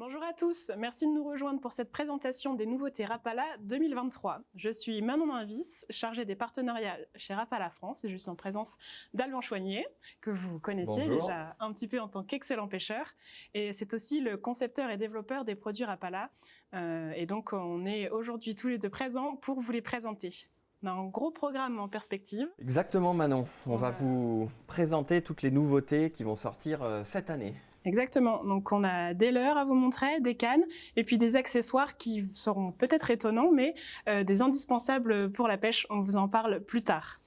Bonjour à tous, merci de nous rejoindre pour cette présentation des nouveautés Rapala 2023. Je suis Manon Mainvis, chargée des partenariats chez Rapala France et je suis en présence d'Alban Choignier, que vous connaissez déjà un petit peu en tant qu'excellent pêcheur. Et c'est aussi le concepteur et développeur des produits Rapala. Et donc on est aujourd'hui tous les deux présents pour vous les présenter. On a un gros programme en perspective. Exactement Manon, on va vous présenter toutes les nouveautés qui vont sortir cette année. Exactement, donc on a des leurres à vous montrer, des cannes, et puis des accessoires qui seront peut-être étonnants, mais des indispensables pour la pêche, on vous en parle plus tard.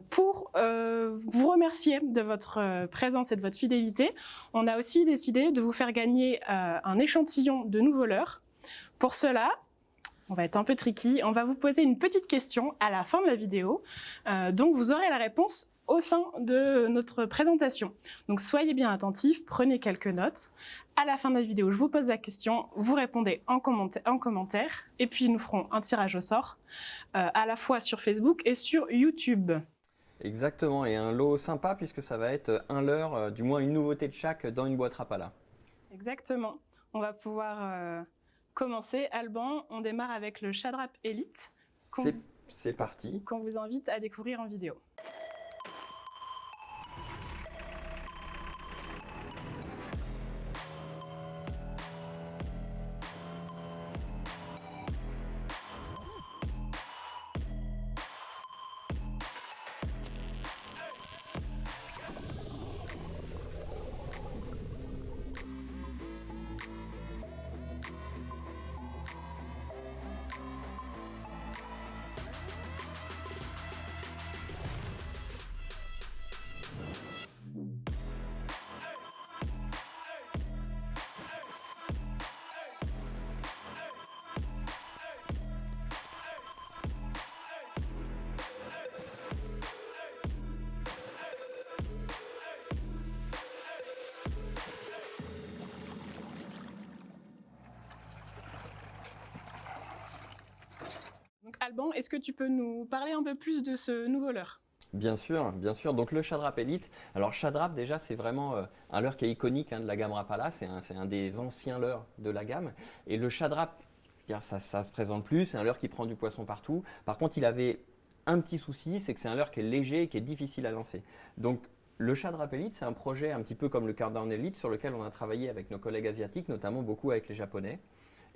Pour vous remercier de votre présence et de votre fidélité, on a aussi décidé de vous faire gagner un échantillon de nouveaux leurres. Pour cela, on va être un peu tricky, on va vous poser une petite question à la fin de la vidéo, donc vous aurez la réponse au sein de notre présentation. Donc soyez bien attentifs, prenez quelques notes. À la fin de la vidéo, je vous pose la question, vous répondez en commentaire, et puis nous ferons un tirage au sort, à la fois sur Facebook et sur YouTube. Exactement, et un lot sympa puisque ça va être un leurre, du moins une nouveauté de chaque dans une boîte Rapala. Exactement, on va pouvoir commencer. Alban, on démarre avec le Shadrap Elite. C'est parti. Qu'on vous invite à découvrir en vidéo. Donc Alban, est-ce que tu peux nous parler un peu plus de ce nouveau leurre ? Bien sûr, bien sûr. Donc le Shadrap Elite. Alors Shadrap déjà c'est vraiment un leurre qui est iconique de la gamme Rapala, c'est un des anciens leurres de la gamme. Et le Shadrap, ça se présente plus, c'est un leurre qui prend du poisson partout. Par contre il avait un petit souci, c'est que c'est un leurre qui est léger et qui est difficile à lancer. Donc le Shadrap Elite, c'est un projet un petit peu comme le Countdown Elite sur lequel on a travaillé avec nos collègues asiatiques, notamment beaucoup avec les Japonais.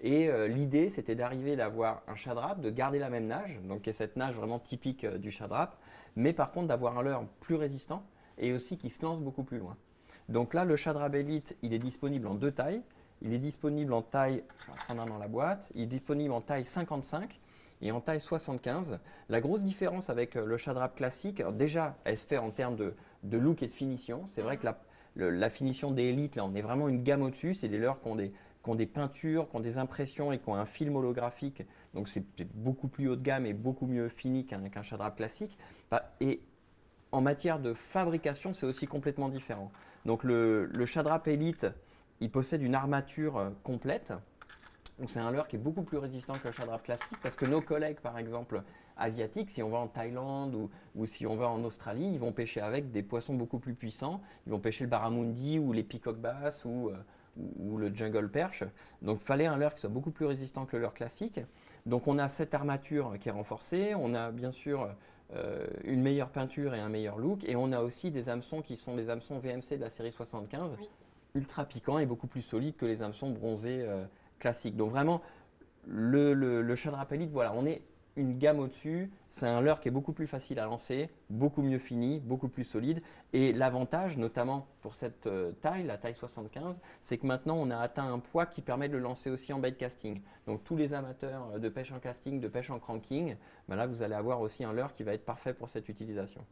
Et l'idée, c'était d'arriver d'avoir un Shadrap, de garder la même nage, donc qui est cette nage vraiment typique du Shadrap, mais par contre d'avoir un leurre plus résistant et aussi qui se lance beaucoup plus loin. Donc là, le Shadrap Elite, il est disponible en deux tailles. Il est disponible en taille, je vais prendre un dans la boîte, il est disponible en taille 55 et en taille 75. La grosse différence avec le Shadrap classique, alors déjà, elle se fait en termes de look et de finition. C'est vrai que la finition des Elite, là, on est vraiment une gamme au-dessus. C'est des leurres qui ont des peintures, qui ont des impressions et qui ont un film holographique. Donc c'est beaucoup plus haut de gamme et beaucoup mieux fini qu'un Shadrap classique. Et en matière de fabrication, c'est aussi complètement différent. Donc le Shadrap Elite, il possède une armature complète. Donc c'est un leurre qui est beaucoup plus résistant que le Shadrap classique parce que nos collègues, par exemple, asiatiques, si on va en Thaïlande ou si on va en Australie, ils vont pêcher avec des poissons beaucoup plus puissants. Ils vont pêcher le barramundi ou les peacock bass ou le jungle perch. Donc il fallait un leurre qui soit beaucoup plus résistant que le leurre classique. Donc on a cette armature qui est renforcée, on a bien sûr une meilleure peinture et un meilleur look, et on a aussi des hameçons qui sont des hameçons VMC de la série 75, oui, ultra piquants et beaucoup plus solides que les hameçons bronzés classiques. Donc vraiment, le Shadrap Elite, voilà, on est une gamme au-dessus, c'est un leurre qui est beaucoup plus facile à lancer, beaucoup mieux fini, beaucoup plus solide. Et l'avantage, notamment pour cette taille, la taille 75, c'est que maintenant on a atteint un poids qui permet de le lancer aussi en bait casting. Donc tous les amateurs de pêche en casting, de pêche en cranking, ben là vous allez avoir aussi un leurre qui va être parfait pour cette utilisation.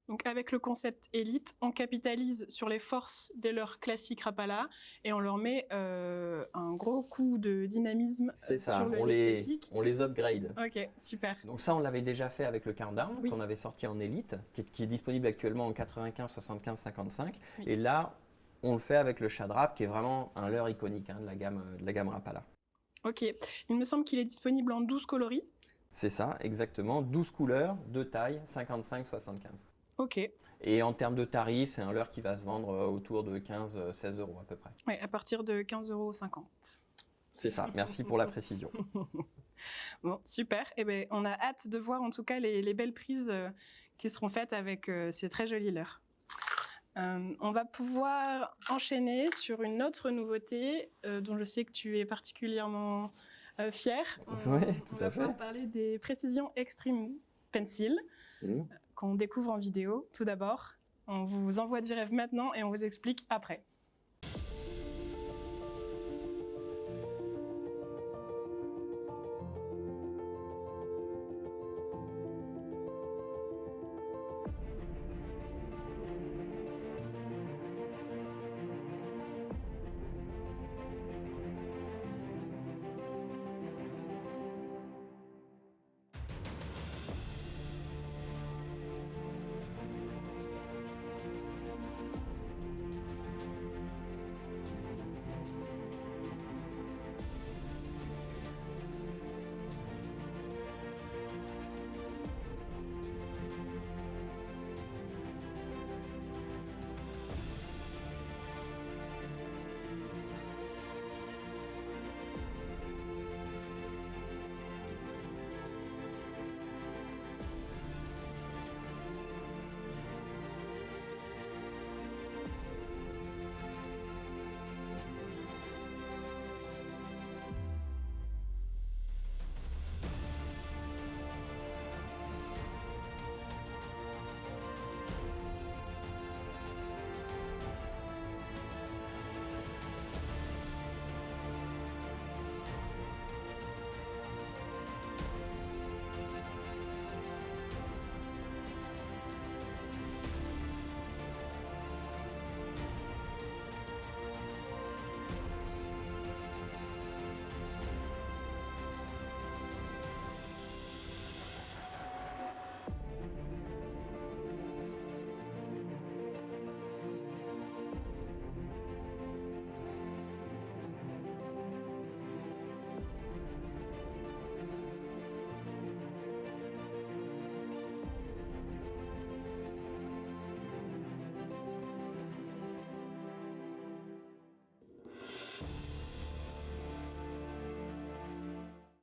Donc avec le concept Elite, on capitalise sur les forces des leurres classiques Rapala et on leur met un gros coup de dynamisme sur l'esthétique. On les upgrade. Ok, super. Donc ça, on l'avait déjà fait avec le Countdown, oui, qu'on avait sorti en Elite, qui est disponible actuellement en 95, 75, 55. Oui. Et là, on le fait avec le Shadrap, qui est vraiment un leurre iconique de la gamme Rapala. Ok, il me semble qu'il est disponible en 12 coloris. C'est ça, exactement. 12 couleurs, 2 tailles, 55, 75. Ok. Et en termes de tarifs, c'est un leurre qui va se vendre autour de 15-16 euros à peu près. Oui, à partir de 15,50 €. C'est ça, merci pour la précision. Bon, super. Eh ben, on a hâte de voir en tout cas les belles prises qui seront faites avec ces très jolis leurres. On va pouvoir enchaîner sur une autre nouveauté dont je sais que tu es particulièrement fier. Oui, tout On va à fait. pouvoir parler des Precision Extreme Pencil qu'on découvre en vidéo. Tout d'abord, on vous envoie du rêve maintenant et on vous explique après.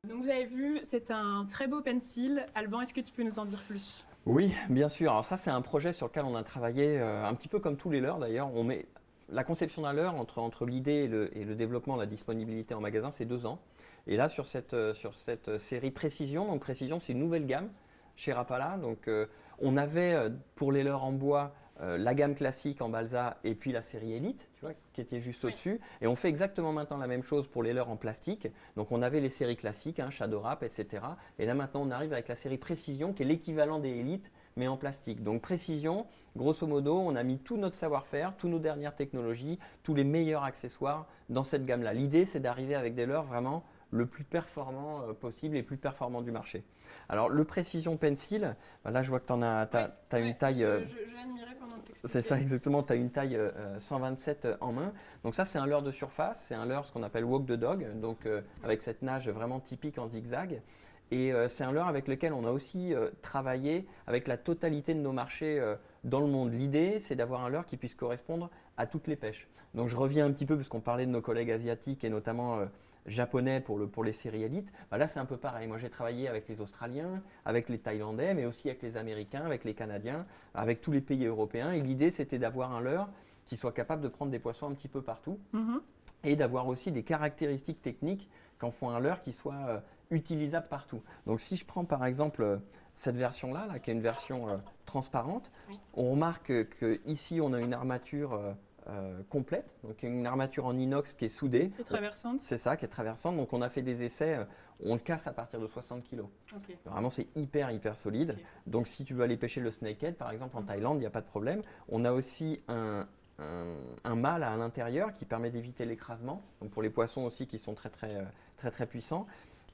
Donc vous avez vu, c'est un très beau pencil. Alban, est-ce que tu peux nous en dire plus? Oui, bien sûr. Alors ça, c'est un projet sur lequel on a travaillé un petit peu comme tous les leurres d'ailleurs. On met la conception d'un leurre entre l'idée et le développement, la disponibilité en magasin, c'est 2 ans. Et là, sur cette série Précision, donc Précision, c'est une nouvelle gamme chez Rapala. Donc on avait pour les leurres en bois la gamme classique en balsa et puis la série Elite, tu vois, qui était juste au-dessus. Et on fait exactement maintenant la même chose pour les leurres en plastique. Donc on avait les séries classiques, Shadow Wrap, etc. Et là maintenant on arrive avec la série Précision qui est l'équivalent des Elite mais en plastique. Donc Précision, grosso modo, on a mis tout notre savoir-faire, toutes nos dernières technologies, tous les meilleurs accessoires dans cette gamme-là. L'idée c'est d'arriver avec des leurres vraiment le plus performant possible et plus performant du marché. Alors le Precision Pencil, là je vois que tu as une taille... Je l'admirais pendant que t'expliquais. C'est ça exactement, tu as une taille 127 en main. Donc ça c'est un leurre de surface, c'est un leurre ce qu'on appelle walk the dog, donc avec cette nage vraiment typique en zigzag. Et c'est un leurre avec lequel on a aussi travaillé avec la totalité de nos marchés dans le monde. L'idée, c'est d'avoir un leurre qui puisse correspondre à toutes les pêches. Donc je reviens un petit peu, puisqu'on parlait de nos collègues asiatiques et notamment japonais pour les séries élites. Bah là, c'est un peu pareil. Moi, j'ai travaillé avec les Australiens, avec les Thaïlandais, mais aussi avec les Américains, avec les Canadiens, avec tous les pays européens. Et l'idée, c'était d'avoir un leurre qui soit capable de prendre des poissons un petit peu partout et d'avoir aussi des caractéristiques techniques qu'en font un leurre qui soit utilisable partout. Donc si je prends par exemple cette version-là, qui est une version transparente, on remarque qu'ici on a une armature complète, donc une armature en inox qui est soudée. Qui est traversante. C'est ça, qui est traversante. Donc on a fait des essais, on le casse à partir de 60 kg. Okay. Vraiment c'est hyper solide. Okay. Donc si tu veux aller pêcher le snakehead par exemple en Thaïlande, il n'y a pas de problème. On a aussi un mâle à l'intérieur qui permet d'éviter l'écrasement, donc pour les poissons aussi qui sont très puissants.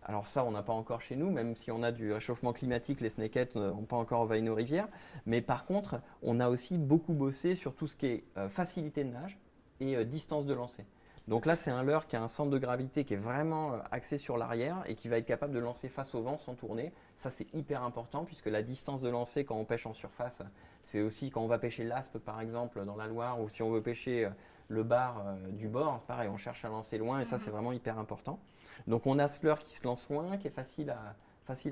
Alors ça, on n'a pas encore chez nous, même si on a du réchauffement climatique, les snakeheads n'ont pas encore envahi nos rivières. Mais par contre, on a aussi beaucoup bossé sur tout ce qui est facilité de nage et distance de lancer. Donc là, c'est un leurre qui a un centre de gravité qui est vraiment axé sur l'arrière et qui va être capable de lancer face au vent sans tourner. Ça, c'est hyper important puisque la distance de lancer quand on pêche en surface, c'est aussi quand on va pêcher l'aspe par exemple dans la Loire ou si on veut pêcher le bar du bord, pareil, on cherche à lancer loin et ça, c'est vraiment hyper important. Donc on a ce leurre qui se lance loin, qui est facile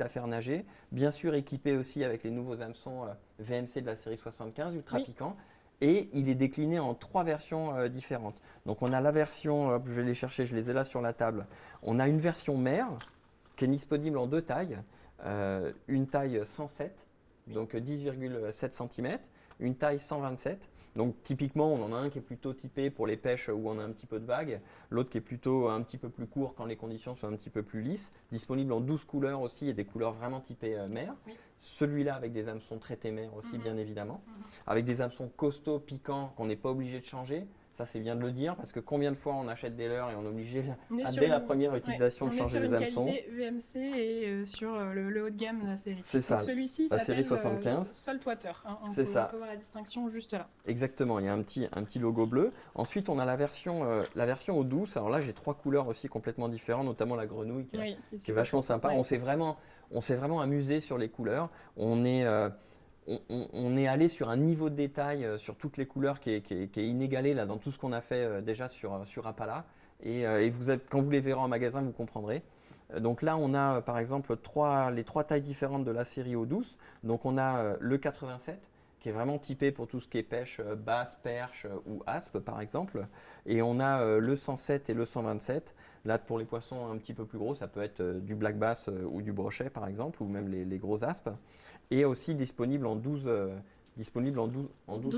à faire nager. Bien sûr, équipé aussi avec les nouveaux hameçons VMC de la série 75, ultra piquant. Et il est décliné en 3 versions différentes. Donc on a la version, je vais les chercher, je les ai là sur la table. On a une version mer qui est disponible en 2 tailles. Une taille 107, donc 10,7 cm, une taille 127. Donc typiquement, on en a un qui est plutôt typé pour les pêches où on a un petit peu de vagues, l'autre qui est plutôt un petit peu plus court quand les conditions sont un petit peu plus lisses. Disponible en 12 couleurs aussi et des couleurs vraiment typées mer. Oui. Celui-là avec des hameçons traités mer aussi, bien évidemment. Avec des hameçons costauds, piquants, qu'on n'est pas obligé de changer. Ça, c'est bien de le dire parce que combien de fois on achète des leurres et on est obligé dès la première utilisation de changer les hameçons. On est sur une qualité VMC et sur le haut de gamme de la série. C'est ça. Celui-ci la série 75. Saltwater. C'est ça. On peut voir la distinction juste là. Exactement. Il y a un petit logo bleu. Ensuite, on a la version eau douce. Alors là, j'ai 3 couleurs aussi complètement différentes, notamment la grenouille qui est vachement sympa. Ouais. On s'est vraiment amusé sur les couleurs. On est allé sur un niveau de détail sur toutes les couleurs qui est inégalé là, dans tout ce qu'on a fait déjà sur Rapala. Et quand vous les verrez en magasin, vous comprendrez. Donc là, on a par exemple les 3 tailles différentes de la série eau douce. Donc on a le 87 qui est vraiment typé pour tout ce qui est pêche basse, perche ou aspe par exemple. Et on a le 107 et le 127. Là, pour les poissons un petit peu plus gros, ça peut être du black bass ou du brochet par exemple, ou même les gros aspes. Et aussi disponible en 12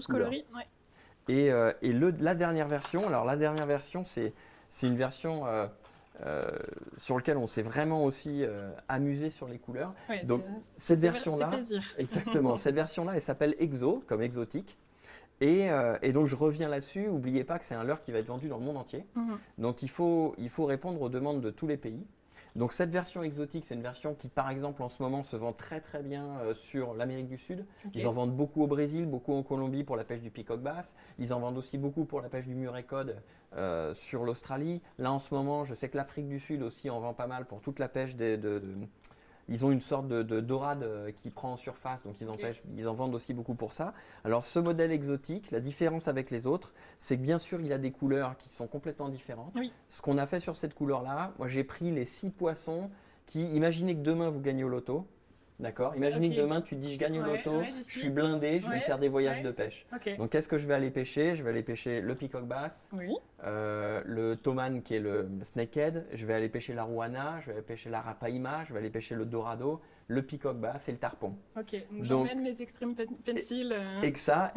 coloris. Ouais. Et la dernière version, alors la dernière version, c'est une version sur laquelle on s'est vraiment aussi amusé sur les couleurs. Ouais, donc cette version-là, plaisir. exactement, cette version-là, elle s'appelle Exo, comme exotique. Et donc je reviens là-dessus, n'oubliez pas que c'est un leurre qui va être vendu dans le monde entier. Donc il faut répondre aux demandes de tous les pays. Donc cette version exotique, c'est une version qui par exemple en ce moment se vend très très bien sur l'Amérique du Sud. Okay. Ils en vendent beaucoup au Brésil, beaucoup en Colombie pour la pêche du peacock bass. Ils en vendent aussi beaucoup pour la pêche du muret cod sur l'Australie. Là en ce moment, je sais que l'Afrique du Sud aussi en vend pas mal pour toute la pêche ils ont une sorte de dorade qui prend en surface, donc ils en vendent aussi beaucoup pour ça. Alors ce modèle exotique, la différence avec les autres, c'est que bien sûr il a des couleurs qui sont complètement différentes. Oui. Ce qu'on a fait sur cette couleur-là, moi j'ai pris les 6 poissons imaginez que demain vous gagnez au loto. D'accord. Imaginez que demain tu te dis je gagne au loto, je suis blindé, je vais faire des voyages de pêche. Donc qu'est-ce que je vais aller pêcher? Je vais aller pêcher le peacock bass, le toman qui est le snakehead, je vais aller pêcher la rouana, je vais aller pêcher la rapaima, je vais aller pêcher le dorado, le peacock bass et le tarpon. Ok, donc j'emmène mes extreme pencils.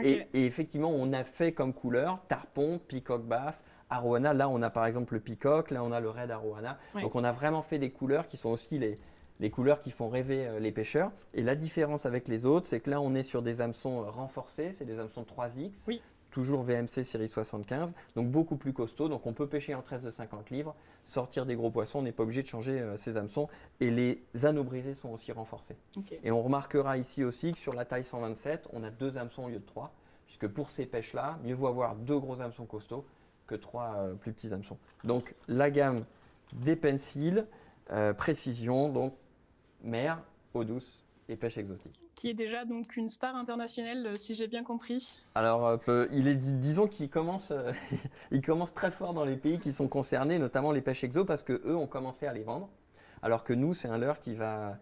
Et effectivement on a fait comme couleur tarpon, peacock bass, arowana. Là on a par exemple le peacock, là on a le red arowana. Donc on a vraiment fait des couleurs qui sont aussi les couleurs qui font rêver les pêcheurs. Et la différence avec les autres, c'est que là, on est sur des hameçons renforcés, c'est des hameçons 3X, toujours VMC série 75, donc beaucoup plus costaud. Donc on peut pêcher en 13 de 50 livres, sortir des gros poissons, on n'est pas obligé de changer ces hameçons. Et les anneaux brisés sont aussi renforcés. Et on remarquera ici aussi que sur la taille 127, on a 2 hameçons au lieu de 3, puisque pour ces pêches-là, mieux vaut avoir 2 gros hameçons costauds que 3 plus petits hameçons. Donc la gamme des pencils, précision, donc mer, eau douce et pêche exotique. Qui est déjà donc une star internationale, si j'ai bien compris. Alors, disons qu'il commence, il commence très fort dans les pays qui sont concernés, notamment les pêches exo, parce qu'eux ont commencé à les vendre, alors que nous, c'est un leurre qui va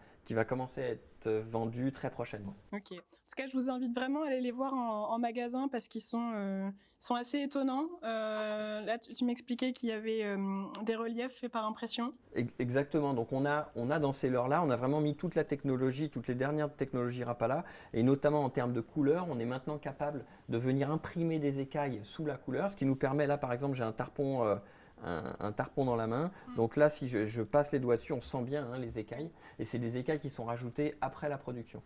commencer à être vendu très prochainement. Ok. En tout cas, je vous invite vraiment à aller les voir en magasin parce qu'ils sont assez étonnants. Là, tu m'expliquais qu'il y avait des reliefs faits par impression. Exactement. Donc, on a dans ces leurres-là, on a vraiment mis toute la technologie, toutes les dernières technologies Rapala, et notamment en termes de couleur, on est maintenant capable de venir imprimer des écailles sous la couleur, ce qui nous permet, là, par exemple, j'ai un tarpon. Un tarpon dans la main. Donc là, si je passe les doigts dessus, on sent bien les écailles. Et c'est des écailles qui sont rajoutées après la production.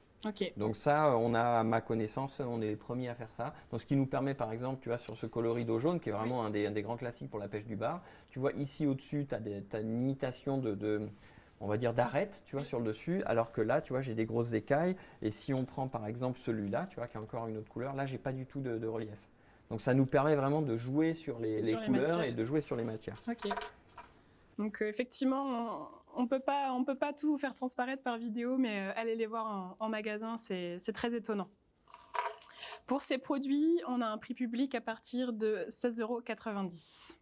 Donc ça, on a, à ma connaissance, on est les premiers à faire ça. Donc ce qui nous permet, par exemple, tu vois, sur ce coloris d'eau jaune, qui est vraiment un des grands classiques pour la pêche du bar, tu vois ici au-dessus, tu as une imitation on va dire d'arête, tu vois, sur le dessus, alors que là, tu vois, j'ai des grosses écailles. Et si on prend, par exemple, celui-là, tu vois, qui a encore une autre couleur, là, j'ai pas du tout de relief. Donc ça nous permet vraiment de jouer sur les Sur les couleurs matières. et de jouer sur les matières. Ok. Donc effectivement, on peut pas tout faire transparaître par vidéo, mais allez les voir en magasin, c'est très étonnant. Pour ces produits, on a un prix public à partir de 16,90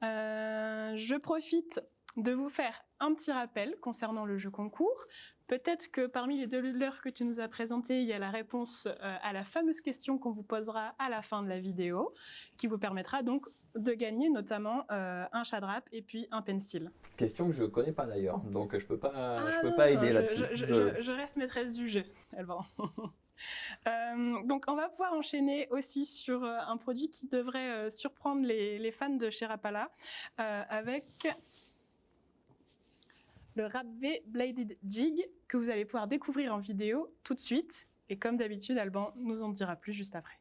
€. Je profite de vous faire un petit rappel concernant le jeu concours. Peut-être que parmi les 2 leurres que tu nous as présentées, il y a la réponse à la fameuse question qu'on vous posera à la fin de la vidéo, qui vous permettra donc de gagner notamment un chadrap et puis un pencil. Question que je ne connais pas d'ailleurs, donc je ne peux pas Non, aider là-dessus. Je reste maîtresse du jeu, Alban. Donc on va pouvoir enchaîner aussi sur un produit qui devrait surprendre les fans de chez Rapala avec le Rapv Bladed Jig que vous allez pouvoir découvrir en vidéo tout de suite. Et comme d'habitude, Alban nous en dira plus juste après.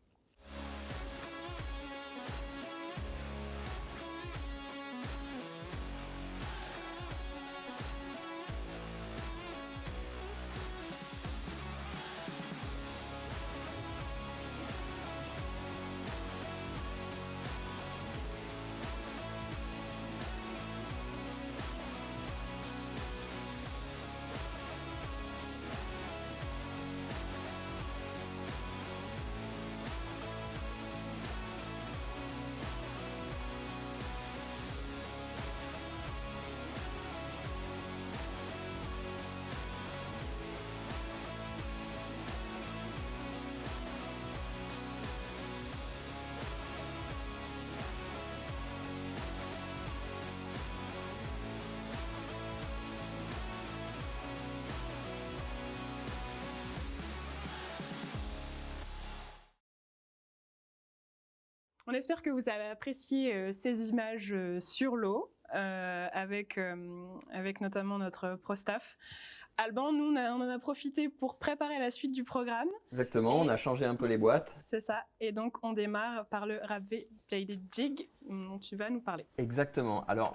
On espère que vous avez apprécié ces images sur l'eau, avec notamment notre pro-staff. Alban, nous, on en a profité pour préparer la suite du programme. Exactement, on a changé un peu les boîtes. C'est ça, et donc on démarre par le Rapv Bladed Jig, dont tu vas nous parler. Exactement. Alors,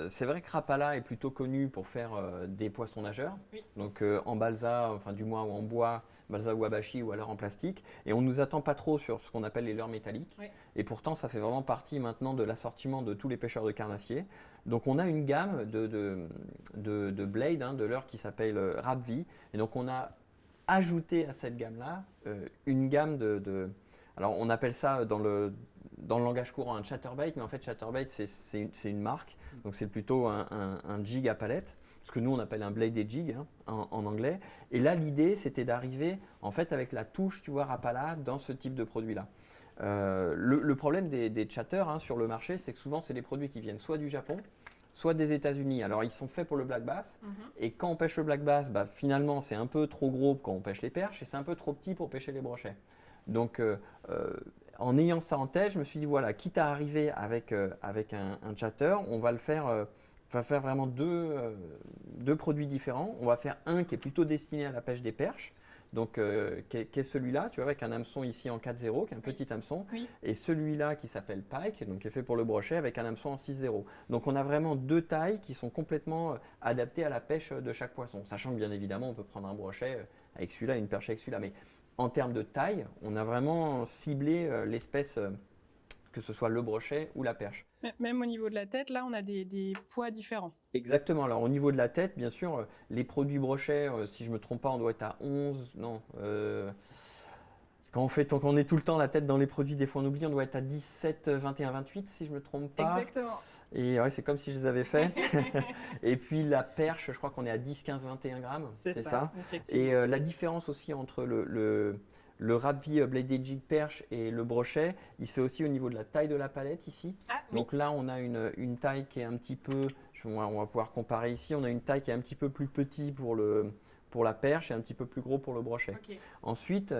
c'est vrai que Rapala est plutôt connu pour faire des poissons nageurs, Oui. donc en balsa, enfin du moins en bois, balsa wabashi ou alors en plastique. Et on ne nous attend pas trop sur ce qu'on appelle les leurres métalliques. Oui. Et pourtant, ça fait vraiment partie maintenant de l'assortiment de tous les pêcheurs de carnassiers. Donc on a une gamme de blades, hein, de leurres qui s'appelle Rapv. Et donc on a ajouté à cette gamme-là une gamme alors on appelle ça dans le langage courant un chatterbait, mais en fait chatterbait c'est une marque, donc c'est plutôt un jig à palette, ce que nous on appelle un bladed jig, hein, en anglais. Et là l'idée c'était d'arriver en fait avec la touche, tu vois, Rapala dans ce type de produit-là. Le problème des chatters, hein, sur le marché, c'est que souvent c'est des produits qui viennent soit du Japon, soit des États-Unis. Alors ils sont faits pour le black bass, et quand on pêche le black bass, bah, finalement c'est un peu trop gros quand on pêche les perches et c'est un peu trop petit pour pêcher les brochets. Donc en ayant ça en tête, je me suis dit voilà, quitte à arriver avec un chatter, on va faire vraiment deux produits différents. On va faire un qui est plutôt destiné à la pêche des perches, donc qui est celui-là, tu vois, avec un hameçon ici en 4-0, qui est un petit hameçon, Oui. et celui-là qui s'appelle Pike, donc qui est fait pour le brochet avec un hameçon en 6-0. Donc on a vraiment deux tailles qui sont complètement adaptées à la pêche de chaque poisson, sachant que bien évidemment on peut prendre un brochet avec celui-là et une perche avec celui-là, mais en termes de taille, on a vraiment ciblé l'espèce, que ce soit le brochet ou la perche. Même au niveau de la tête, là, on a des poids différents. Exactement. Alors, au niveau de la tête, bien sûr, les produits brochets, si je ne me trompe pas, on doit être à 11. Non. Quand on est tout le temps la tête dans les produits, des fois on oublie, on doit être à 17, 21, 28, si je ne me trompe pas. Exactement. Et ouais, c'est comme si je les avais faits. Et puis la perche, je crois qu'on est à 10, 15, 21 grammes. C'est ça. Effectivement. Et la différence aussi entre le Rapv Bladed Jig perche et le brochet, il se fait aussi au niveau de la taille de la palette ici. Ah, oui. Donc là, on a une taille qui est un petit peu, on va pouvoir comparer ici, on a une taille qui est un petit peu plus petit pour la perche et un petit peu plus gros pour le brochet. Okay. Ensuite,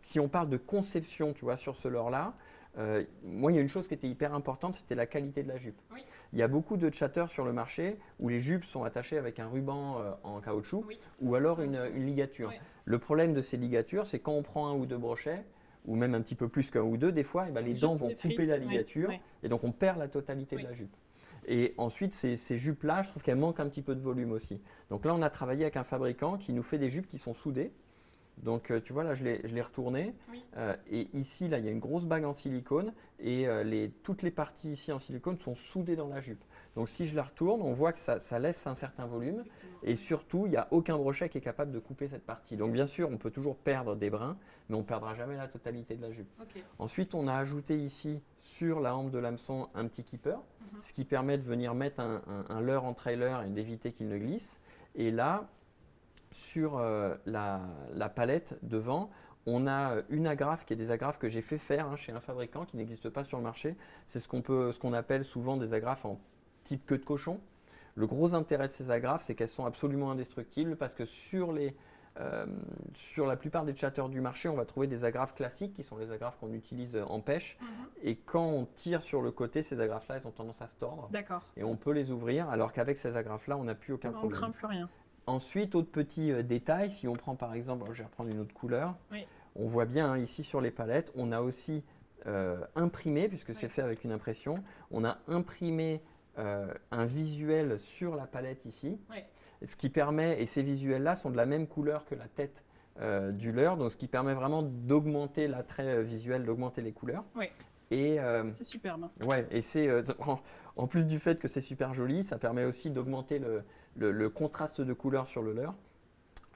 si on parle de conception, tu vois, sur ce leurre-là, moi, il y a une chose qui était hyper importante, c'était la qualité de la jupe. Oui. Il y a beaucoup de chatters sur le marché où les jupes sont attachées avec un ruban en caoutchouc, Oui. ou alors une ligature. Oui. Le problème de ces ligatures, c'est quand on prend un ou deux brochets, ou même un petit peu plus qu'un ou deux, des fois, les dents vont couper la ligature, et donc on perd la totalité de la jupe. Et ensuite, ces jupes-là, je trouve qu'elles manquent un petit peu de volume aussi. Donc là, on a travaillé avec un fabricant qui nous fait des jupes qui sont soudées. Donc tu vois là, je l'ai retourné. Oui. Et ici, là, il y a une grosse bague en silicone et toutes les parties ici en silicone sont soudées dans la jupe. Donc si je la retourne, on voit que ça laisse un certain volume et surtout, il n'y a aucun brochet qui est capable de couper cette partie. Donc bien sûr, on peut toujours perdre des brins, mais on ne perdra jamais la totalité de la jupe. Ok. Ensuite, on a ajouté ici sur la hampe de l'hameçon un petit keeper, ce qui permet de venir mettre un leurre en trailer et d'éviter qu'il ne glisse. Et là, sur la palette devant, on a une agrafe qui est des agrafes que j'ai fait faire chez un fabricant qui n'existe pas sur le marché. C'est ce qu'on appelle souvent des agrafes en type queue de cochon. Le gros intérêt de ces agrafes, c'est qu'elles sont absolument indestructibles parce que sur la plupart des chatters du marché, on va trouver des agrafes classiques qui sont les agrafes qu'on utilise en pêche. Et quand on tire sur le côté, ces agrafes-là, elles ont tendance à se tordre. D'accord. Et on peut les ouvrir, alors qu'avec ces agrafes-là, on n'a plus aucun problème. On ne craint plus rien. Ensuite, autre petit détail, si on prend par exemple, je vais reprendre une autre couleur, Oui. on voit bien ici sur les palettes, on a aussi imprimé, puisque c'est fait avec une impression, on a imprimé un visuel sur la palette ici, ce qui permet, et ces visuels-là sont de la même couleur que la tête du leurre, donc ce qui permet vraiment d'augmenter l'attrait visuel, d'augmenter les couleurs. Oui. Et c'est superbe. Ouais, et c'est en plus du fait que c'est super joli, ça permet aussi d'augmenter le contraste de couleurs sur le leurre.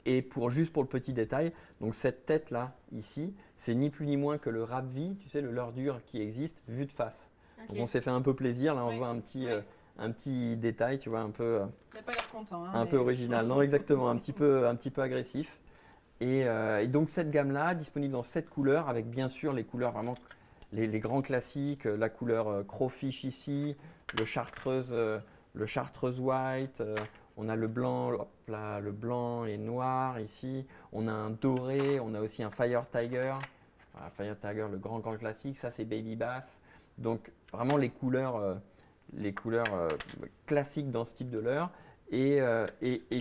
Et juste pour le petit détail, donc cette tête là ici, c'est ni plus ni moins que le Rap-V, tu sais le leurre dur qui existe vu de face. Okay. Donc on s'est fait un peu plaisir, là on voit un petit détail, tu vois un peu. Il n'a pas l'air content. Un peu original, non exactement, un petit peu agressif. Et donc cette gamme là, disponible dans 7 couleurs, avec bien sûr les couleurs vraiment les grands classiques, la couleur Crawfish ici, le chartreuse white, on a le blanc, hop là, le blanc et noir ici, on a un doré, on a aussi un Fire Tiger, voilà, Fire Tiger le grand classique, ça c'est Baby Bass. Donc vraiment les couleurs classiques dans ce type de leurre. Et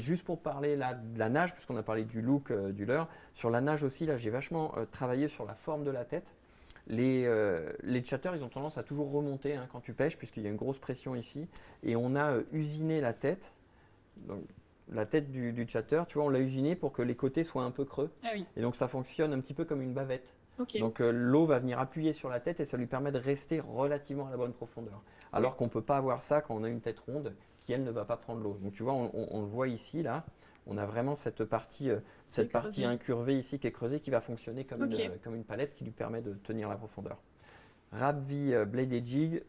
juste pour parler là, de la nage, puisqu'on a parlé du look du leurre, sur la nage aussi, là j'ai vachement travaillé sur la forme de la tête. Les chatters, ils ont tendance à toujours remonter quand tu pêches, puisqu'il y a une grosse pression ici. Et on a usiné la tête, donc la tête du chatter, tu vois, on l'a usiné pour que les côtés soient un peu creux. Ah oui. Et donc ça fonctionne un petit peu comme une bavette. Okay. Donc l'eau va venir appuyer sur la tête et ça lui permet de rester relativement à la bonne profondeur. Alors qu'on ne peut pas avoir ça quand on a une tête ronde qui, elle, ne va pas prendre l'eau. Donc tu vois, on le voit ici, là. On a vraiment cette partie incurvée ici qui est creusée qui va fonctionner comme une palette qui lui permet de tenir la profondeur. Rap-V Bladed Jig,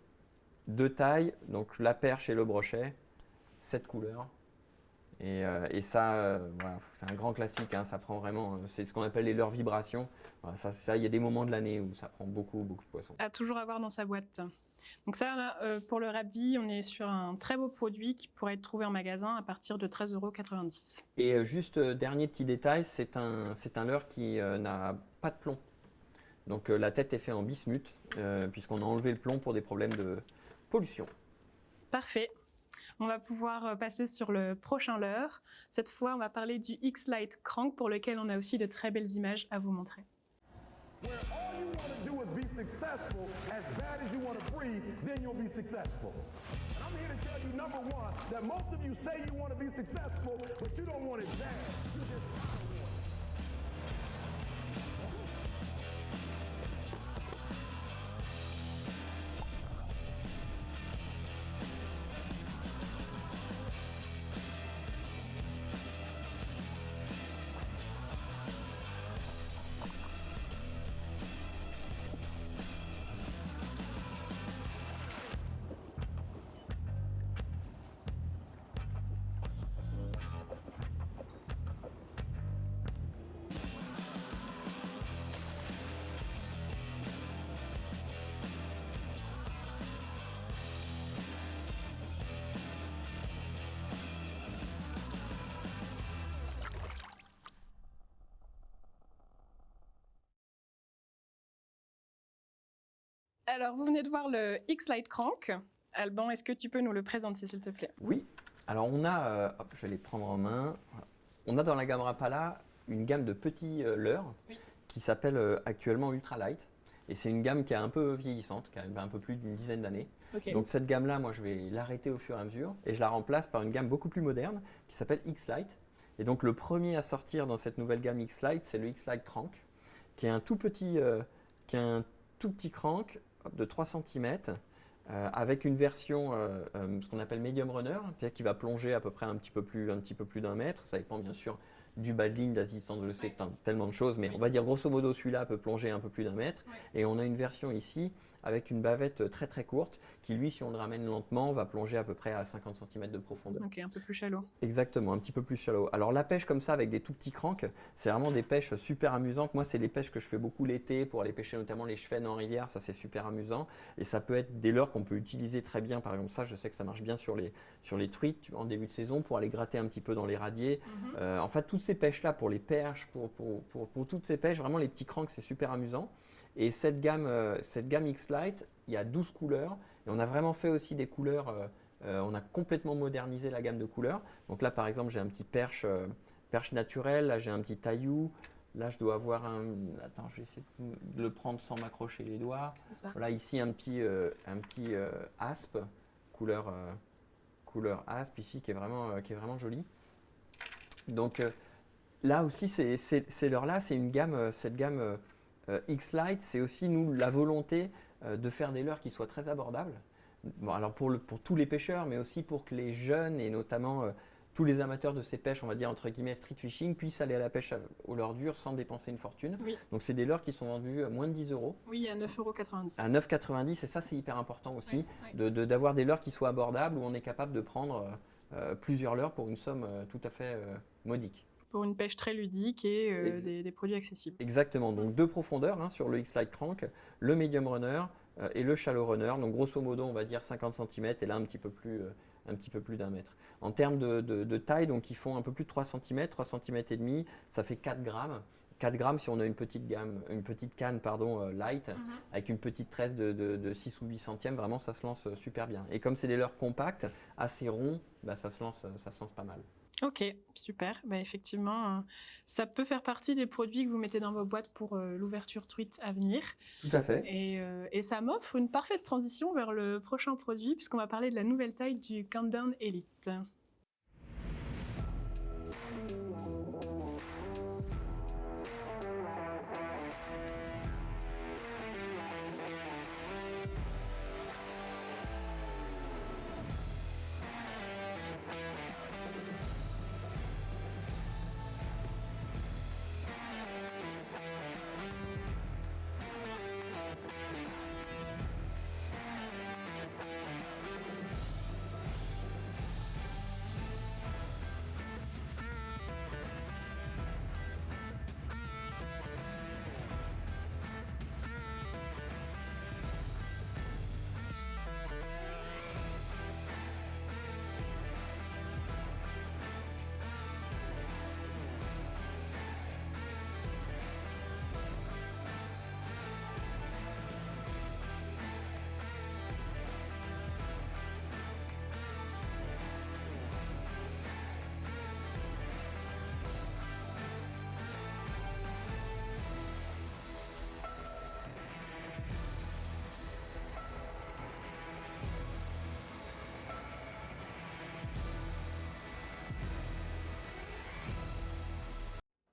2 tailles, donc la perche et le brochet, 7 couleurs. Et ça, voilà, c'est un grand classique, ça prend vraiment, c'est ce qu'on appelle les leurres vibrations. Voilà, ça, il y a des moments de l'année où ça prend beaucoup de poissons. À toujours avoir dans sa boîte. Donc ça, pour le Rap-V, on est sur un très beau produit qui pourrait être trouvé en magasin à partir de 13,90 €. Et juste dernier petit détail, c'est un leurre qui n'a pas de plomb. Donc la tête est faite en bismuth, puisqu'on a enlevé le plomb pour des problèmes de pollution. Parfait. On va pouvoir passer sur le prochain leurre. Cette fois, on va parler du X-Lite Crank, pour lequel on a aussi de très belles images à vous montrer. Where all you want to do is be successful, as bad as you want to breathe, then you'll be successful. And I'm here to tell you, number one, that most of you say you want to be successful, but you don't want it bad. You just kind of want it. Alors, vous venez de voir le X-Lite Crank. Alban, est-ce que tu peux nous le présenter, s'il te plaît? Oui. Alors, on a, je vais les prendre en main. On a dans la gamme Rapala une gamme de petits leurres qui s'appelle actuellement Ultralight. Et c'est une gamme qui est un peu vieillissante, qui a un peu plus d'une dizaine d'années. Okay. Donc cette gamme-là, moi, je vais l'arrêter au fur et à mesure. Et je la remplace par une gamme beaucoup plus moderne qui s'appelle X-Lite, Et donc le premier à sortir dans cette nouvelle gamme X-Lite, c'est le X-Lite Crank, qui est un tout petit crank de 3 cm avec une version, ce qu'on appelle medium runner, c'est-à-dire qui va plonger à peu près un petit peu plus d'1 mètre. Ça dépend bien sûr du bas de ligne, d'assistance de l'EC, tellement de choses, mais on va dire grosso modo celui-là peut plonger un peu plus d'1 mètre. Et on a une version ici avec une bavette très très courte qui, lui, si on le ramène lentement, va plonger à peu près à 50 cm de profondeur. Ok, un peu plus shallow. Exactement, un petit peu plus shallow. Alors la pêche comme ça avec des tout petits cranks, c'est vraiment des pêches super amusantes. Moi, c'est les pêches que je fais beaucoup l'été pour aller pêcher notamment les chevesnes en rivière. Ça, c'est super amusant. Et ça peut être des leurres qu'on peut utiliser très bien. Par exemple, ça, je sais que ça marche bien sur les truites en début de saison pour aller gratter un petit peu dans les radiers. En fait, toutes ces pêches-là, pour les perches, pour toutes ces pêches, vraiment les petits cranks, c'est super amusant. Et cette gamme X-Lite, il y a 12 couleurs. Et on a vraiment fait aussi des couleurs. On a complètement modernisé la gamme de couleurs. Donc là, par exemple, j'ai un petit perche naturel. Là, j'ai un petit taillou. Là, je dois avoir un... Attends, je vais essayer de le prendre sans m'accrocher les doigts. Voilà, ici, un petit aspe, couleur aspe, ici, qui est vraiment joli. Donc là aussi, ces leurres-là, c'est une gamme, cette gamme X-Lite, c'est aussi, nous, la volonté de faire des leurres qui soient très abordables. Bon, alors pour tous les pêcheurs, mais aussi pour que les jeunes et notamment tous les amateurs de ces pêches, on va dire entre guillemets street fishing, puissent aller à la pêche au leurre dur sans dépenser une fortune. Oui. Donc c'est des leurres qui sont vendus à moins de 10 €. Oui, à 9,90 €. À 9,90 €, et ça c'est hyper important aussi, Oui. d'avoir des leurres qui soient abordables, où on est capable de prendre plusieurs leurres pour une somme tout à fait modique. Pour une pêche très ludique et des produits accessibles. Exactement, donc 2 profondeurs sur le X-Lite Crank, le medium runner et le shallow runner. Donc grosso modo, on va dire 50 cm et là un petit peu plus d'1 mètre. En termes de taille, donc ils font un peu plus de 3 cm, 3 cm et demi, ça fait 4 grammes. 4 grammes si on a une petite canne light, avec une petite tresse de 6 ou 8 centièmes, vraiment ça se lance super bien. Et comme c'est des leurres compacts, assez ronds, ça se lance pas mal. Ok, super. Effectivement, ça peut faire partie des produits que vous mettez dans vos boîtes pour l'ouverture truite à venir. Tout à fait. Et ça m'offre une parfaite transition vers le prochain produit, puisqu'on va parler de la nouvelle taille du Countdown Elite.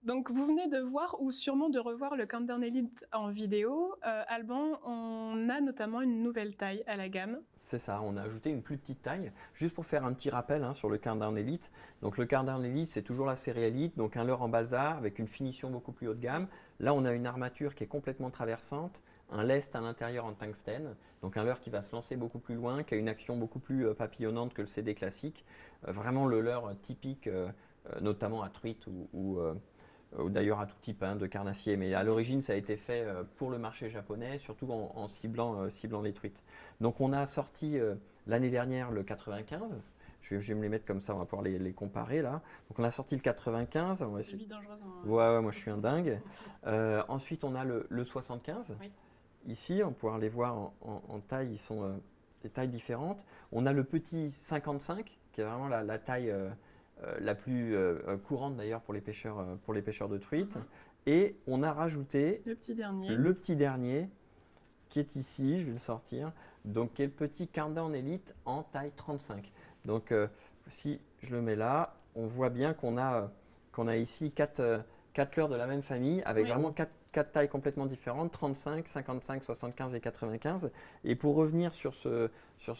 Donc vous venez de voir ou sûrement de revoir le Countdown Elite en vidéo. Alban, on a notamment une nouvelle taille à la gamme. C'est ça, on a ajouté une plus petite taille, juste pour faire un petit rappel sur le Countdown Elite. Donc le Countdown Elite, c'est toujours la série Elite, donc un leurre en balsa avec une finition beaucoup plus haut de gamme. Là, on a une armature qui est complètement traversante, un lest à l'intérieur en tungstène, donc un leurre qui va se lancer beaucoup plus loin, qui a une action beaucoup plus papillonnante que le CD classique. Vraiment le leurre typique, notamment à truite ou d'ailleurs à tout type de carnassier, mais à l'origine ça a été fait pour le marché japonais, surtout en ciblant les truites. Donc on a sorti l'année dernière le 95, je vais me les mettre comme ça, on va pouvoir les comparer là. Donc on a sorti le 95, on va essayer... Ouais, moi je suis un dingue. Ensuite on a le 75, oui. Ici on va pouvoir les voir en taille, ils sont des tailles différentes. On a le petit 55 qui est vraiment la taille... la plus courante d'ailleurs pour les pêcheurs de truite. Et on a rajouté le petit dernier qui est ici, je vais le sortir, donc qui est le petit Countdown Elite en taille 35. Donc si je le mets là, on voit bien qu'on a qu'on a ici 4 leurres de la même famille avec Oui. vraiment 4 tailles complètement différentes, 35, 55, 75 et 95. Et pour revenir sur ce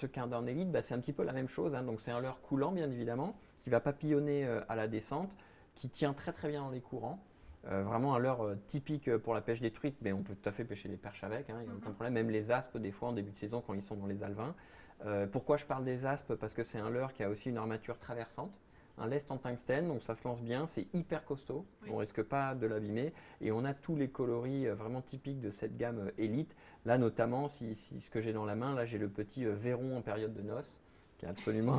Countdown Elite, bah, c'est un petit peu la même chose, hein. Donc c'est un leurre coulant bien évidemment, qui va papillonner à la descente, qui tient très très bien dans les courants. Vraiment un leurre typique pour la pêche des truites, mais on peut tout à fait pêcher les perches avec, hein, il n'y a aucun problème, même les aspes des fois en début de saison quand ils sont dans les alevins. Pourquoi je parle des aspes? Parce que c'est un leurre qui a aussi une armature traversante, un lest en tungstène, donc ça se lance bien, c'est hyper costaud, Oui. on ne risque pas de l'abîmer, et on a tous les coloris vraiment typiques de cette gamme Elite. Là notamment, ce que j'ai dans la main, là j'ai le petit Véron en période de noces, qui est absolument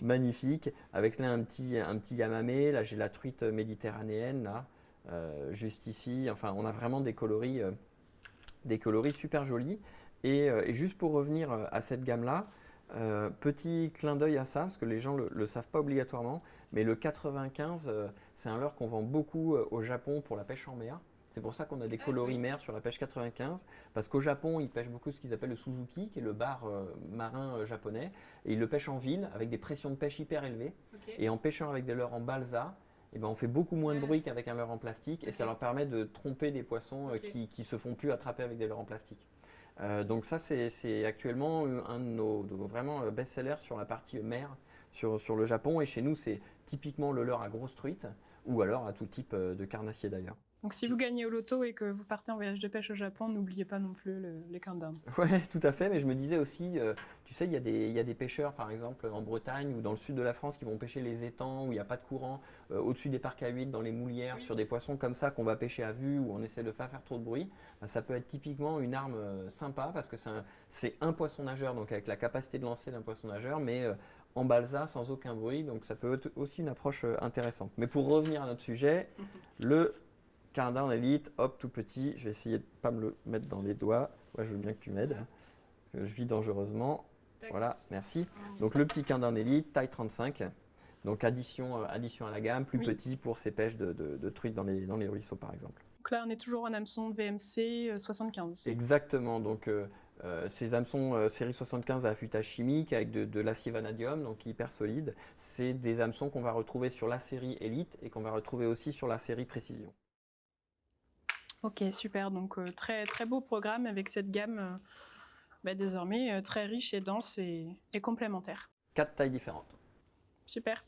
magnifique, avec là un petit Yamamé, là j'ai la truite méditerranéenne, là, juste ici, enfin on a vraiment des coloris super jolis. Et juste pour revenir à cette gamme-là, petit clin d'œil à ça, parce que les gens ne le savent pas obligatoirement, mais le 95, c'est un leurre qu'on vend beaucoup au Japon pour la pêche en mer. C'est pour ça qu'on a des coloris mer sur la pêche 95, parce qu'au Japon, ils pêchent beaucoup ce qu'ils appellent le Suzuki, qui est le bar marin japonais, et ils le pêchent en ville avec des pressions de pêche hyper élevées. Ok. Et en pêchant avec des leurres en balsa, eh ben, on fait beaucoup moins de bruit qu'avec un leurre en plastique, et ça leur permet de tromper des poissons qui ne se font plus attraper avec des leurres en plastique. Donc ça, c'est actuellement un de nos vraiment best-sellers sur la partie mer sur le Japon. Et chez nous, c'est typiquement le leurre à grosse truite ou alors à tout type de carnassier d'ailleurs. Donc si vous gagnez au loto et que vous partez en voyage de pêche au Japon, n'oubliez pas non plus les countdowns. Ouais, tout à fait. Mais je me disais aussi, tu sais, il y a des pêcheurs, par exemple, en Bretagne ou dans le sud de la France qui vont pêcher les étangs où il n'y a pas de courant, au-dessus des parcs à huîtres, dans les moulières, sur des poissons comme ça qu'on va pêcher à vue où on essaie de ne pas faire trop de bruit. Ben, ça peut être typiquement une arme sympa parce que c'est un poisson nageur, donc avec la capacité de lancer d'un poisson nageur, mais en balsa, sans aucun bruit. Donc ça peut être aussi une approche intéressante. Mais pour revenir à notre sujet, le Countdown Elite, hop, tout petit. Je vais essayer de ne pas me le mettre dans les doigts. Ouais, je veux bien que tu m'aides, hein, parce que je vis dangereusement. Voilà, merci. Donc le petit Countdown Elite, taille 35. Donc addition à la gamme, plus petit pour ces pêches de truites dans les ruisseaux, par exemple. Donc là, on est toujours en hameçon VMC 75. Exactement. Donc ces hameçons série 75 à affûtage chimique avec de l'acier vanadium, donc hyper solide. C'est des hameçons qu'on va retrouver sur la série Elite et qu'on va retrouver aussi sur la série Précision. Ok, super. Donc très très beau programme avec cette gamme désormais très riche et dense et complémentaire. 4 tailles différentes. Super.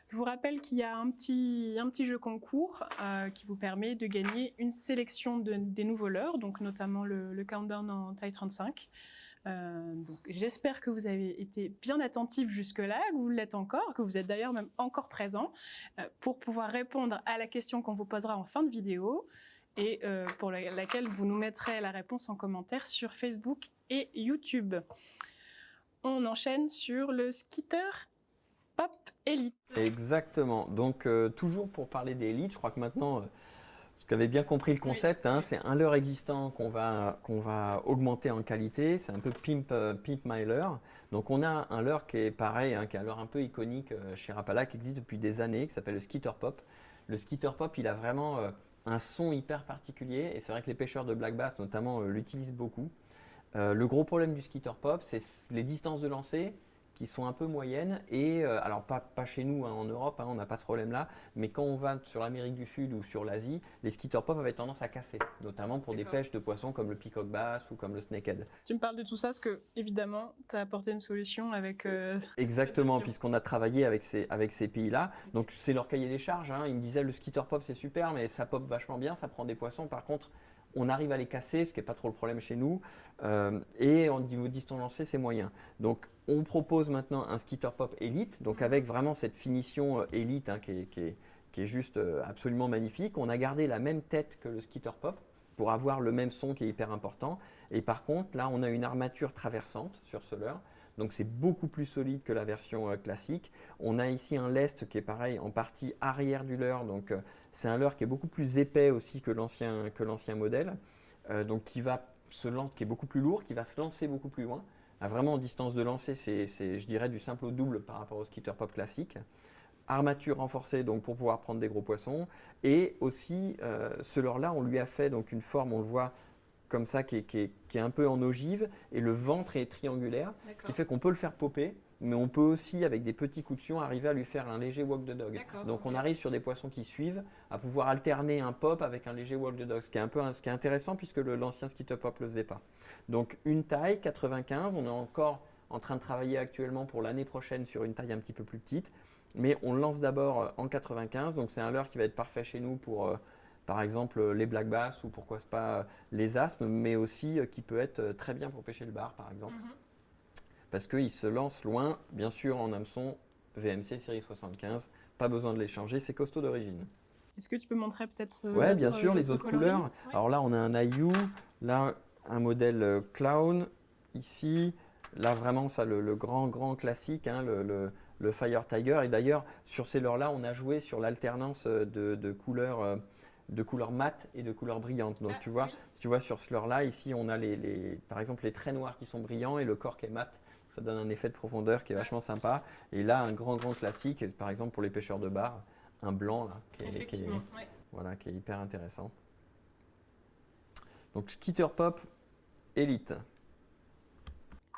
Je vous rappelle qu'il y a un petit jeu concours qui vous permet de gagner une sélection des nouveaux leurres, donc notamment le Countdown en taille 35. Donc j'espère que vous avez été bien attentifs jusque-là, que vous l'êtes encore, que vous êtes d'ailleurs même encore présent pour pouvoir répondre à la question qu'on vous posera en fin de vidéo et pour laquelle vous nous mettrez la réponse en commentaire sur Facebook et YouTube. On enchaîne sur le Skitter Pop Elite. Exactement. Donc toujours pour parler des élites, je crois que maintenant vous avez bien compris le concept, hein, c'est un leurre existant qu'on va augmenter en qualité, c'est un peu pimp my leurre. Donc on a un leurre qui est pareil, hein, qui est un leurre un peu iconique chez Rapala, qui existe depuis des années, qui s'appelle le Skitter Pop. Le Skitter Pop, il a vraiment un son hyper particulier et c'est vrai que les pêcheurs de black bass notamment l'utilisent beaucoup. Le gros problème du Skitter Pop, c'est les distances de lancer qui sont un peu moyennes et alors pas chez nous hein, en Europe, hein, on n'a pas ce problème-là, mais quand on va sur l'Amérique du Sud ou sur l'Asie, les Skitter Pop avaient tendance à casser, notamment pour des pêches de poissons comme le peacock bass ou comme le snakehead. Tu me parles de tout ça parce que, évidemment, tu as apporté une solution avec... Exactement, puisqu'on a travaillé avec ces pays-là. Donc c'est leur cahier des charges, hein. Ils me disaient le Skitter Pop c'est super, mais ça pop vachement bien, ça prend des poissons. Par contre, on arrive à les casser, ce qui n'est pas trop le problème chez nous. Et au niveau de distance lancée, c'est moyen. Donc on propose maintenant un Skitter Pop Elite, donc avec vraiment cette finition Elite hein, qui est juste absolument magnifique. On a gardé la même tête que le Skitter Pop pour avoir le même son qui est hyper important. Et par contre, là, on a une armature traversante sur ce leurre. Donc c'est beaucoup plus solide que la version classique. On a ici un lest qui est pareil en partie arrière du leurre. Donc c'est un leurre qui est beaucoup plus épais aussi que l'ancien modèle. Donc qui est beaucoup plus lourd, qui va se lancer beaucoup plus loin. Vraiment en distance de lancer, c'est je dirais du simple au double par rapport au Skitter Pop classique. Armature renforcée donc pour pouvoir prendre des gros poissons. Et aussi ce leurre-là, on lui a fait donc une forme, on le voit, comme ça qui est un peu en ogive et le ventre est triangulaire, ce qui fait qu'on peut le faire popper, mais on peut aussi avec des petits coups de fion arriver à lui faire un léger walk the dog. Donc on arrive sur des poissons qui suivent à pouvoir alterner un pop avec un léger walk the dog, ce qui est intéressant puisque l'ancien Skitter Pop ne le faisait pas. Donc une taille 95, on est encore en train de travailler actuellement pour l'année prochaine sur une taille un petit peu plus petite, mais on lance d'abord en 95, donc c'est un leurre qui va être parfait chez nous pour par exemple les black bass ou pourquoi pas les asmes, mais aussi qui peut être très bien pour pêcher le bar par exemple. Parce qu'il se lance loin, bien sûr en hameçon VMC série 75, pas besoin de les changer, c'est costaud d'origine. Est-ce que tu peux montrer peut-être Oui, bien sûr, les autres couleurs. Ouais. Alors là, on a un Ayu, là, un modèle Clown, ici, là, vraiment, ça, le grand classique, hein, le Fire Tiger. Et d'ailleurs, sur ces leurres-là, on a joué sur l'alternance de couleurs mates et de couleurs brillantes. Donc, tu vois, si tu vois sur ce leurre-là, ici, on a par exemple les traits noirs qui sont brillants et le corps qui est mat. Ça donne un effet de profondeur qui est vachement sympa. Et là, un grand classique, par exemple pour les pêcheurs de bar, un blanc là, qui est hyper intéressant. Donc Skitter Pop Elite.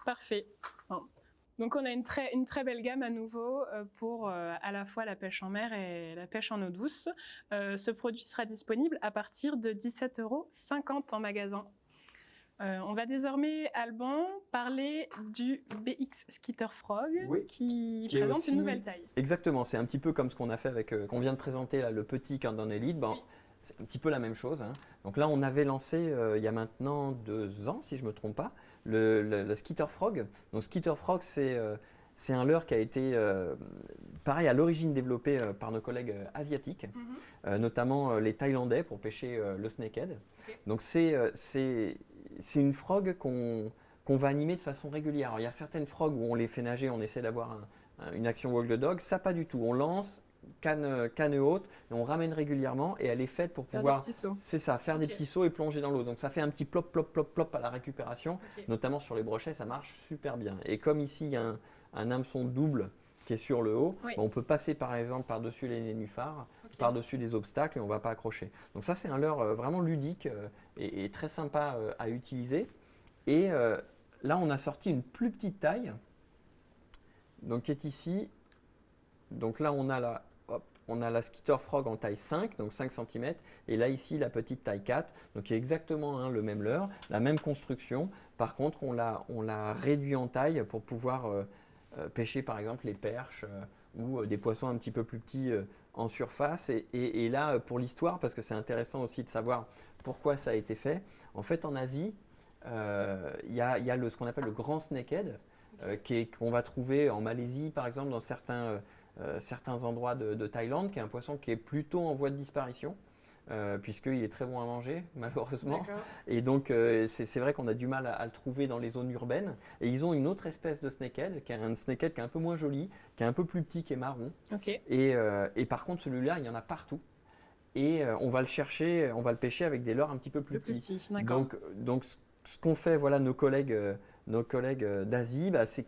Parfait. Bon. Donc on a une très belle gamme à nouveau pour à la fois la pêche en mer et la pêche en eau douce. Ce produit sera disponible à partir de 17,50 € en magasin. On va désormais, Alban, parler du BX Skitter Frog qui présente une nouvelle taille. Exactement, c'est un petit peu comme ce qu'on a fait avec, qu'on vient de présenter là, le petit Countdown Elite. Ben, c'est un petit peu la même chose. Hein. Donc là, on avait lancé il y a maintenant 2 ans, si je ne me trompe pas, le Skitter Frog. Donc Skitter Frog, c'est un leurre qui a été, pareil, à l'origine développé par nos collègues asiatiques, notamment les Thaïlandais pour pêcher le snakehead. Donc c'est une frog qu'on va animer de façon régulière. Alors, il y a certaines frogs où on les fait nager, on essaie d'avoir une action walk the dog. Ça, pas du tout. On lance, canne haute, et on ramène régulièrement et elle est faite pour pouvoir… C'est ça, faire des petits sauts et plonger dans l'eau. Donc ça fait un petit plop, plop, plop, plop à la récupération. Notamment sur les brochets, ça marche super bien. Et comme ici, il y a un hameçon double qui est sur le haut, on peut passer par exemple par-dessus les nénuphars, par-dessus les obstacles et on ne va pas accrocher. Donc ça, c'est un leurre vraiment ludique et très sympa à utiliser. Et là, on a sorti une plus petite taille, donc qui est ici. Donc là, on a la Skitter Frog en taille 5, donc 5 cm. Et là, ici, la petite taille 4, donc qui est exactement le même leurre, la même construction. Par contre, on l'a réduit en taille pour pouvoir pêcher, par exemple, les perches ou des poissons un petit peu plus petits en surface. Et là, pour l'histoire, parce que c'est intéressant aussi de savoir pourquoi ça a été fait, en fait, en Asie, il y a ce qu'on appelle le grand snakehead, qu'on va trouver en Malaisie, par exemple, dans certains endroits de Thaïlande, qui est un poisson qui est plutôt en voie de disparition, puisqu'il est très bon à manger, malheureusement. Et donc, c'est vrai qu'on a du mal à le trouver dans les zones urbaines. Et ils ont une autre espèce de snakehead, qui est un snakehead qui est un peu moins joli, qui est un peu plus petit, qui est marron. Et par contre, celui-là, il y en a partout. Et on va le chercher, on va le pêcher avec des leurres un petit peu plus petits. Donc, ce qu'ont fait nos collègues d'Asie, c'est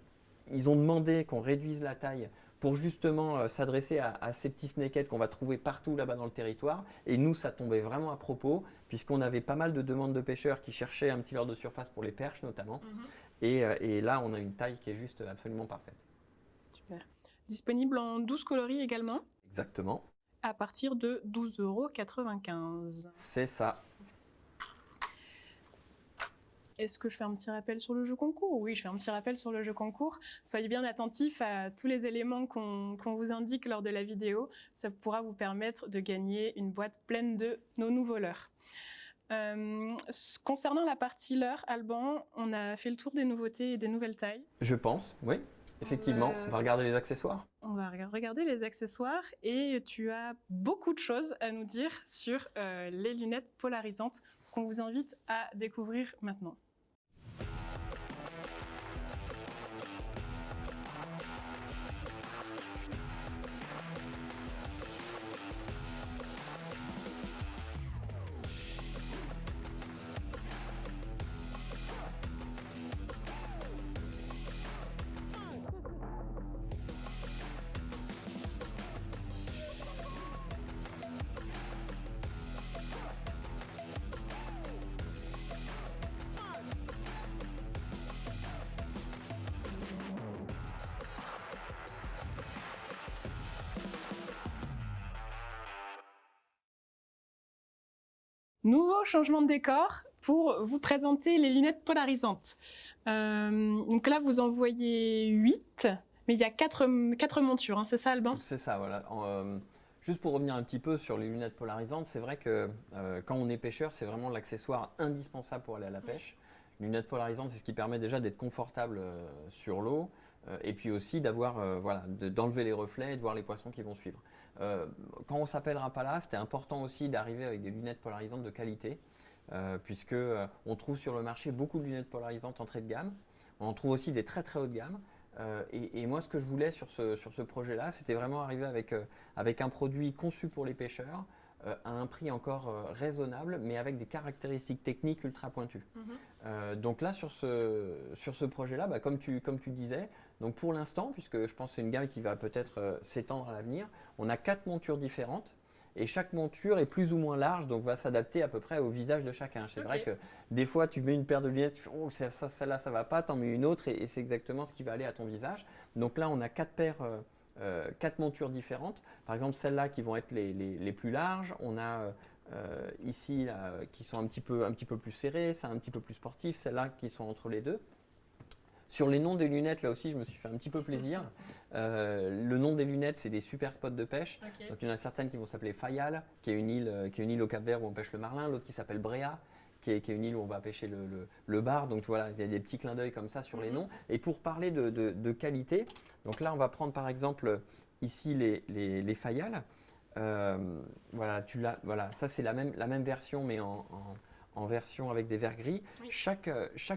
qu'ils ont demandé qu'on réduise la taille pour justement s'adresser à ces petits snakeheads qu'on va trouver partout là-bas dans le territoire. Et nous, ça tombait vraiment à propos, puisqu'on avait pas mal de demandes de pêcheurs qui cherchaient un petit leurre de surface pour les perches notamment. Et là, on a une taille qui est juste absolument parfaite. Super. Disponible en 12 coloris également. Exactement. À partir de 12,95 €. C'est ça. Est-ce que je fais un petit rappel sur le jeu concours? Oui, je fais un petit rappel sur le jeu concours. Soyez bien attentifs à tous les éléments qu'on vous indique lors de la vidéo. Ça pourra vous permettre de gagner une boîte pleine de nos nouveaux leurres. Concernant la partie leurre, Alban, on a fait le tour des nouveautés et des nouvelles tailles. Je pense, oui. Effectivement, on va regarder les accessoires. On va regarder les accessoires et tu as beaucoup de choses à nous dire sur les lunettes polarisantes qu'on vous invite à découvrir maintenant. Nouveau changement de décor pour vous présenter les lunettes polarisantes. Donc là, vous en voyez 8, mais il y a 4 montures, hein, c'est ça, Alban? C'est ça, voilà. Juste pour revenir un petit peu sur les lunettes polarisantes, c'est vrai que quand on est pêcheur, c'est vraiment l'accessoire indispensable pour aller à la pêche. Lunettes polarisantes, c'est ce qui permet déjà d'être confortable sur l'eau et puis aussi d'avoir, d'enlever les reflets et de voir les poissons qui vont suivre. Quand on s'appelle Rapala, c'était important aussi d'arriver avec des lunettes polarisantes de qualité, puisque on trouve sur le marché beaucoup de lunettes polarisantes entrée de gamme. On en trouve aussi des très très haut de gamme. Et moi, ce que je voulais sur ce projet-là, c'était vraiment arriver avec un produit conçu pour les pêcheurs, à un prix encore raisonnable, mais avec des caractéristiques techniques ultra pointues. Donc là, sur ce projet-là, comme tu disais, donc pour l'instant, puisque je pense que c'est une gamme qui va peut-être s'étendre à l'avenir, on a 4 montures différentes. Et chaque monture est plus ou moins large, donc va s'adapter à peu près au visage de chacun. C'est vrai que des fois, tu mets une paire de lunettes, tu fais, oh, celle-là, ça va pas, t'en mets une autre, et c'est exactement ce qui va aller à ton visage. Donc là, on a 4 montures différentes. Par exemple, celles-là qui vont être les plus larges. On a ici là, qui sont un petit peu plus serrées, ça un petit peu plus sportif. Celles-là qui sont entre les deux. Sur les noms des lunettes, là aussi, je me suis fait un petit peu plaisir. Le nom des lunettes, c'est des super spots de pêche. Donc, il y en a certaines qui vont s'appeler Fayal, qui est une île au Cap-Vert où on pêche le marlin. L'autre qui s'appelle Bréa, qui est une île où on va pêcher le bar. Donc, voilà, il y a des petits clins d'œil comme ça sur les noms. Et pour parler de qualité, donc là, on va prendre par exemple ici les Fayal. Voilà, ça, c'est la même version, mais en version avec des verres gris. Oui. Chaque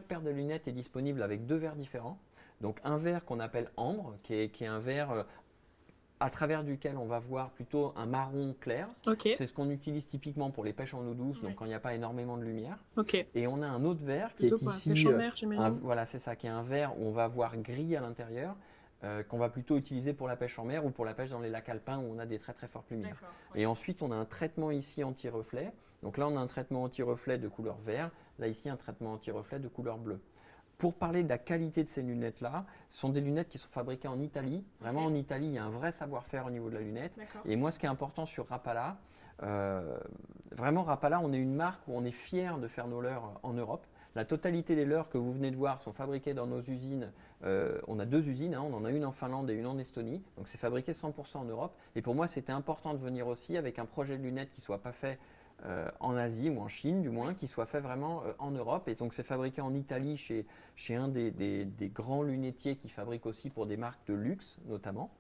paire de lunettes est disponible avec 2 verres différents. Donc un verre qu'on appelle ambre, qui est un verre à travers duquel on va voir plutôt un marron clair. Okay. C'est ce qu'on utilise typiquement pour les pêches en eau douce, donc quand il n'y a pas énormément de lumière. Okay. Et on a un autre verre qui plutôt est ici, voilà, c'est ça, qui est un verre où on va voir gris à l'intérieur. Qu'on va plutôt utiliser pour la pêche en mer ou pour la pêche dans les lacs alpins où on a des très très fortes lumières. Ouais. Et ensuite, on a un traitement ici anti-reflet. Donc là, on a un traitement anti-reflet de couleur vert. Là, ici, un traitement anti-reflet de couleur bleue. Pour parler de la qualité de ces lunettes-là, ce sont des lunettes qui sont fabriquées en Italie. Vraiment, en Italie, il y a un vrai savoir-faire au niveau de la lunette. Et moi, ce qui est important sur Rapala, vraiment Rapala, on est une marque où on est fier de faire nos leurres en Europe. La totalité des leurres que vous venez de voir sont fabriquées dans nos usines. On a 2 usines, on en a une en Finlande et une en Estonie. Donc c'est fabriqué 100% en Europe. Et pour moi, c'était important de venir aussi avec un projet de lunettes qui ne soit pas fait en Asie ou en Chine du moins, qui soit fait vraiment en Europe. Et donc c'est fabriqué en Italie chez un des grands lunetiers qui fabrique aussi pour des marques de luxe notamment.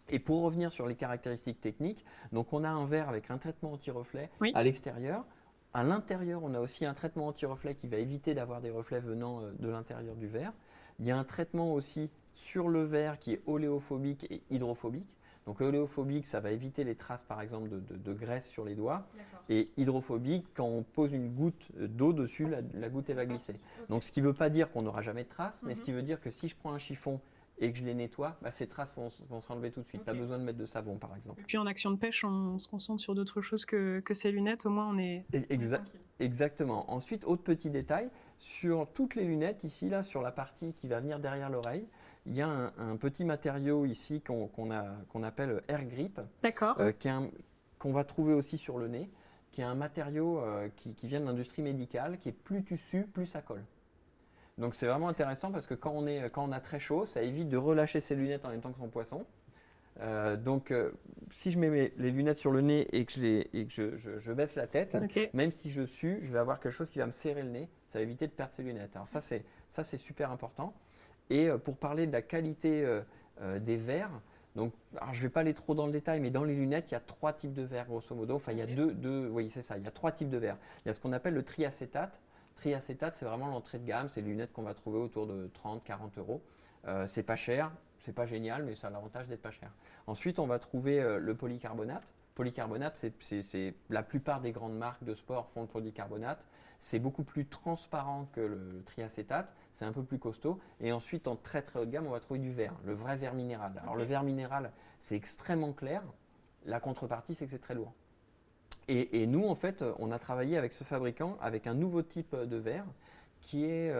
Et pour revenir sur les caractéristiques techniques, donc on a un verre avec un traitement anti-reflet à l'extérieur. À l'intérieur, on a aussi un traitement anti-reflet qui va éviter d'avoir des reflets venant de l'intérieur du verre. Il y a un traitement aussi sur le verre qui est oléophobique et hydrophobique. Donc oléophobique, ça va éviter les traces par exemple de graisse sur les doigts. Et hydrophobique, quand on pose une goutte d'eau dessus, la goutte elle va glisser. Donc ce qui ne veut pas dire qu'on n'aura jamais de traces, mais ce qui veut dire que si je prends un chiffon et que je les nettoie, ces traces vont s'enlever tout de suite. Pas besoin de mettre de savon, par exemple. Et puis en action de pêche, on se concentre sur d'autres choses que ces lunettes. Au moins, on est tranquille. Exactement. Ensuite, autre petit détail, sur toutes les lunettes, ici, là, sur la partie qui va venir derrière l'oreille, il y a un petit matériau ici qu'on appelle Air Grip, qu'on va trouver aussi sur le nez, qui est un matériau qui vient de l'industrie médicale, qui est plus tu sues, plus ça colle. Donc c'est vraiment intéressant parce que quand on a très chaud, ça évite de relâcher ses lunettes en même temps que son poisson. Si je mets les lunettes sur le nez et que je baisse la tête, même si je sue, je vais avoir quelque chose qui va me serrer le nez. Ça va éviter de perdre ses lunettes. Alors ça c'est super important. Et pour parler de la qualité des verres, donc, alors je ne vais pas aller trop dans le détail, mais dans les lunettes, il y a 3 types de verres grosso modo. Enfin, il y a oui c'est ça, il y a 3 types de verres. Il y a ce qu'on appelle le triacétate. Triacétate, c'est vraiment l'entrée de gamme. C'est des lunettes qu'on va trouver autour de 30-40 euros. C'est pas cher, c'est pas génial, mais ça a l'avantage d'être pas cher. Ensuite, on va trouver le polycarbonate. Polycarbonate, c'est la plupart des grandes marques de sport font le polycarbonate. C'est beaucoup plus transparent que le triacétate, c'est un peu plus costaud. Et ensuite, en très très haut de gamme, on va trouver du verre, le vrai verre minéral. Alors le verre minéral, c'est extrêmement clair. La contrepartie, c'est que c'est très lourd. Et nous, en fait, on a travaillé avec ce fabricant avec un nouveau type de verre qui est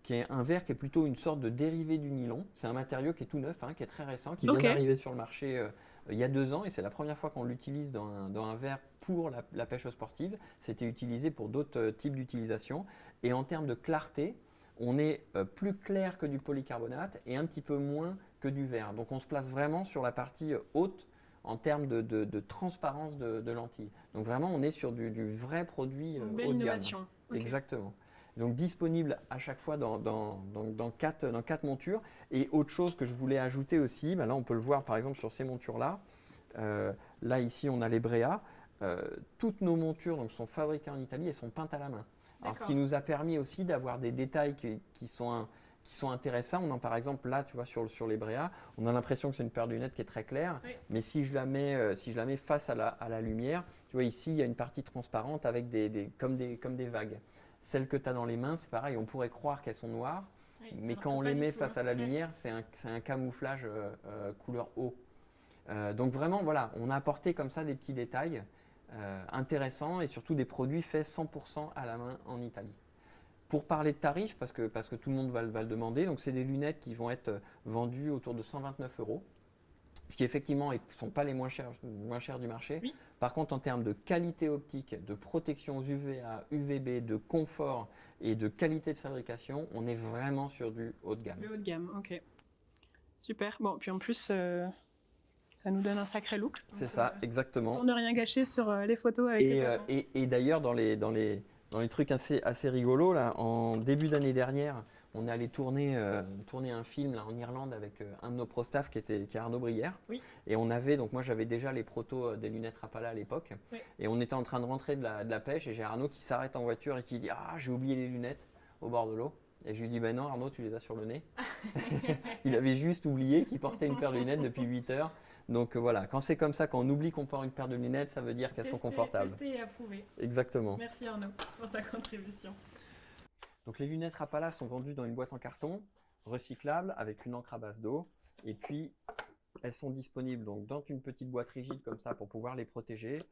qui est un verre qui est plutôt une sorte de dérivé du nylon. C'est un matériau qui est tout neuf, qui est très récent, qui vient d'arriver sur le marché il y a 2 ans et c'est la première fois qu'on l'utilise dans un verre pour la pêche sportive. C'était utilisé pour d'autres types d'utilisation. Et en termes de clarté, on est plus clair que du polycarbonate et un petit peu moins que du verre. Donc on se place vraiment sur la partie haute en termes de transparence de lentilles. Donc vraiment, on est sur du vrai produit Une belle haut de gamme. innovation. Ok. Exactement. Donc disponible à chaque fois dans 4 montures. Et autre chose que je voulais ajouter aussi, là on peut le voir par exemple sur ces montures-là. Là ici on a les Brea. Toutes nos montures donc, sont fabriquées en Italie et sont peintes à la main. Alors, ce qui nous a permis aussi d'avoir des détails qui sont intéressants. On en, par exemple, là, tu vois, sur les Brea, on a l'impression que c'est une paire de lunettes qui est très claire. Oui. Mais si je la mets face à la lumière, tu vois, ici, il y a une partie transparente avec comme des vagues. Celles que tu as dans les mains, c'est pareil, on pourrait croire qu'elles sont noires. Oui, Mais alors quand que on pas les du met tout, face hein. à la Ouais. lumière, c'est un camouflage couleur eau. Donc vraiment, voilà, on a apporté comme ça des petits détails intéressants et surtout des produits faits 100% à la main en Italie. Pour parler de tarifs, parce que tout le monde va le demander, donc c'est des lunettes qui vont être vendues autour de 129 €, ce qui effectivement ne sont pas les moins chers du marché. Oui. Par contre, en termes de qualité optique, de protection aux UVA, UVB, de confort et de qualité de fabrication, on est vraiment sur du haut de gamme. Le haut de gamme, ok. Super. Bon, puis en plus, ça nous donne un sacré look. C'est Donc, ça, exactement. pour ne rien gâcher sur les photos avec les poissons. Et d'ailleurs, dans les trucs assez rigolos, là, en début d'année dernière, on est allé tourner un film là, en Irlande avec un de nos pro-staff qui est Arnaud Brière. Oui. Et on avait, donc moi j'avais déjà les protos des lunettes Rapala à l'époque. Oui. Et on était en train de rentrer de la pêche et j'ai Arnaud qui s'arrête en voiture et qui dit « Ah, j'ai oublié les lunettes au bord de l'eau ». Et je lui dis « Ben non Arnaud, tu les as sur le nez ». Il avait juste oublié qu'il portait une paire de lunettes depuis 8 heures. Donc voilà, quand c'est comme ça, quand on oublie qu'on porte une paire de lunettes, ça veut dire qu'elles sont confortables. Testé et approuvé. Exactement. Merci Arnaud pour ta contribution. Donc les lunettes Rapala sont vendues dans une boîte en carton, recyclable, avec une encre à base d'eau. Et puis, elles sont disponibles donc, dans une petite boîte rigide comme ça pour pouvoir les protéger.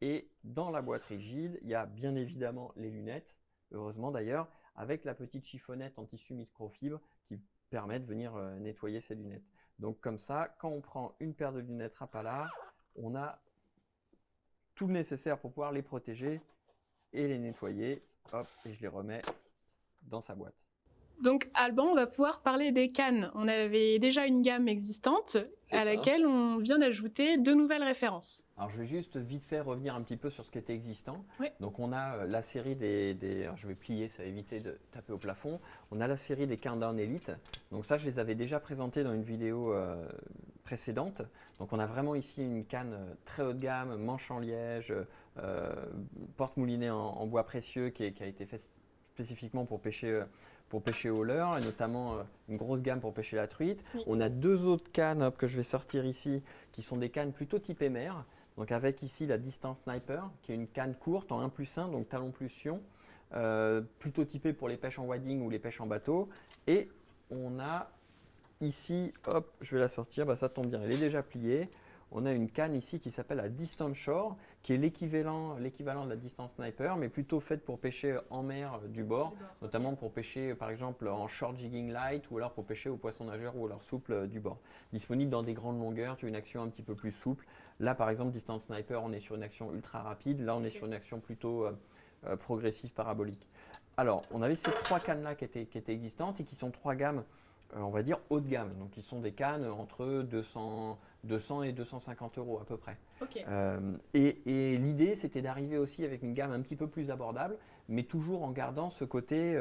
Et dans la boîte rigide, il y a bien évidemment les lunettes, heureusement d'ailleurs, avec la petite chiffonnette en tissu microfibre qui permet de venir nettoyer ces lunettes. Donc comme ça, quand on prend une paire de lunettes Rapala, on a tout le nécessaire pour pouvoir les protéger et les nettoyer. Hop, et je les remets dans sa boîte. Donc Alban, on va pouvoir parler des cannes. On avait déjà une gamme existante à laquelle on vient d'ajouter 2 nouvelles références. Alors je vais juste vite fait revenir un petit peu sur ce qui était existant. Oui. Donc on a la série alors je vais plier, ça va éviter de taper au plafond. On a la série des Countdown Elite. Donc ça, je les avais déjà présentés dans une vidéo précédente. Donc on a vraiment ici une canne très haut de gamme, manche en liège, porte moulinée en bois précieux qui a été faite spécifiquement pour pêcher au leurre, et notamment une grosse gamme pour pêcher la truite. Oui. On a 2 autres cannes que je vais sortir ici, qui sont des cannes plutôt typées mer. Donc avec ici la Distance Sniper, qui est une canne courte en 1+1, donc talon plus sion, plutôt typée pour les pêches en wading ou les pêches en bateau. Et on a ici, hop, je vais la sortir, ça tombe bien, elle est déjà pliée. On a une canne ici qui s'appelle la Distance Shore, qui est l'équivalent de la Distance Sniper, mais plutôt faite pour pêcher en mer du bord, notamment pour pêcher par exemple en short jigging light ou alors pour pêcher au poisson nageur ou alors souple du bord. Disponible dans des grandes longueurs, tu as une action un petit peu plus souple. Là par exemple, Distance Sniper, on est sur une action ultra rapide, là on est sur une action plutôt progressive parabolique. Alors, on avait ces 3 cannes-là qui étaient existantes et qui sont 3 gammes, on va dire haut de gamme. Donc, qui sont des cannes entre 200 et 250 € à peu près. Ok. Et l'idée, c'était d'arriver aussi avec une gamme un petit peu plus abordable, mais toujours en gardant ce côté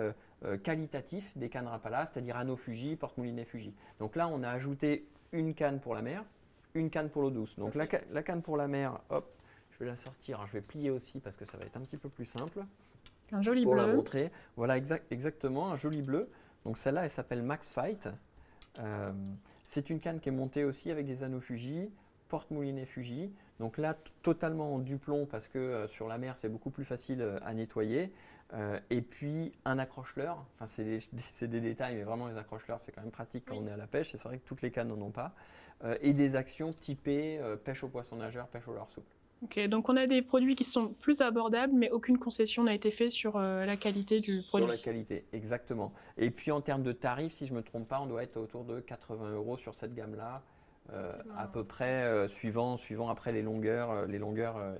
qualitatif des cannes Rapala, c'est-à-dire anneau Fuji, porte-moulinet Fuji. Donc là, on a ajouté une canne pour la mer, une canne pour l'eau douce. Donc la canne pour la mer, hop, je vais la sortir. Je vais plier aussi parce que ça va être un petit peu plus simple. Un joli pour bleu. la montrer. Voilà, exactement, un joli bleu. Donc celle-là, elle s'appelle Max Fight. C'est une canne qui est montée aussi avec des anneaux Fuji, porte-moulinet Fuji. Donc là, totalement en duplomb parce que sur la mer, c'est beaucoup plus facile à nettoyer. Et puis un accroche-leurre. Enfin, c'est des détails, mais vraiment les accroche-leurres, c'est quand même pratique quand on est à la pêche. C'est vrai que toutes les cannes n'en ont pas. Et des actions typées pêche au poisson nageur, pêche au leurre souple. Ok, donc on a des produits qui sont plus abordables, mais aucune concession n'a été faite sur la qualité du produit. Sur la qualité, exactement. Et puis en termes de tarifs, si je ne me trompe pas, on doit être autour de 80 € sur cette gamme-là, à peu près, suivant après les longueurs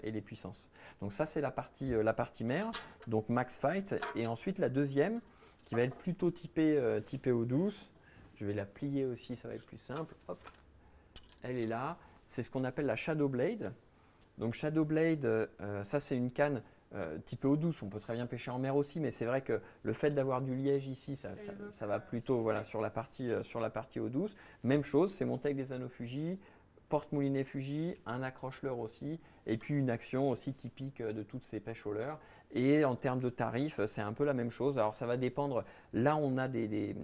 et les puissances. Donc ça, c'est la partie mère, donc Max Fight. Et ensuite, la deuxième, qui va être plutôt typée eau douce. Je vais la plier aussi, ça va être plus simple. Hop, elle est là. C'est ce qu'on appelle la Shadow Blade. Donc Shadow Blade, ça c'est une canne typée eau douce. On peut très bien pêcher en mer aussi, mais c'est vrai que le fait d'avoir du liège ici, ça va plutôt sur la partie eau douce. Même chose, c'est monté avec des anneaux Fuji, porte-moulinet Fuji, un accroche-leurre aussi, et puis une action aussi typique de toutes ces pêches au leurre. Et en termes de tarifs, c'est un peu la même chose. Alors ça va dépendre. Là, on a des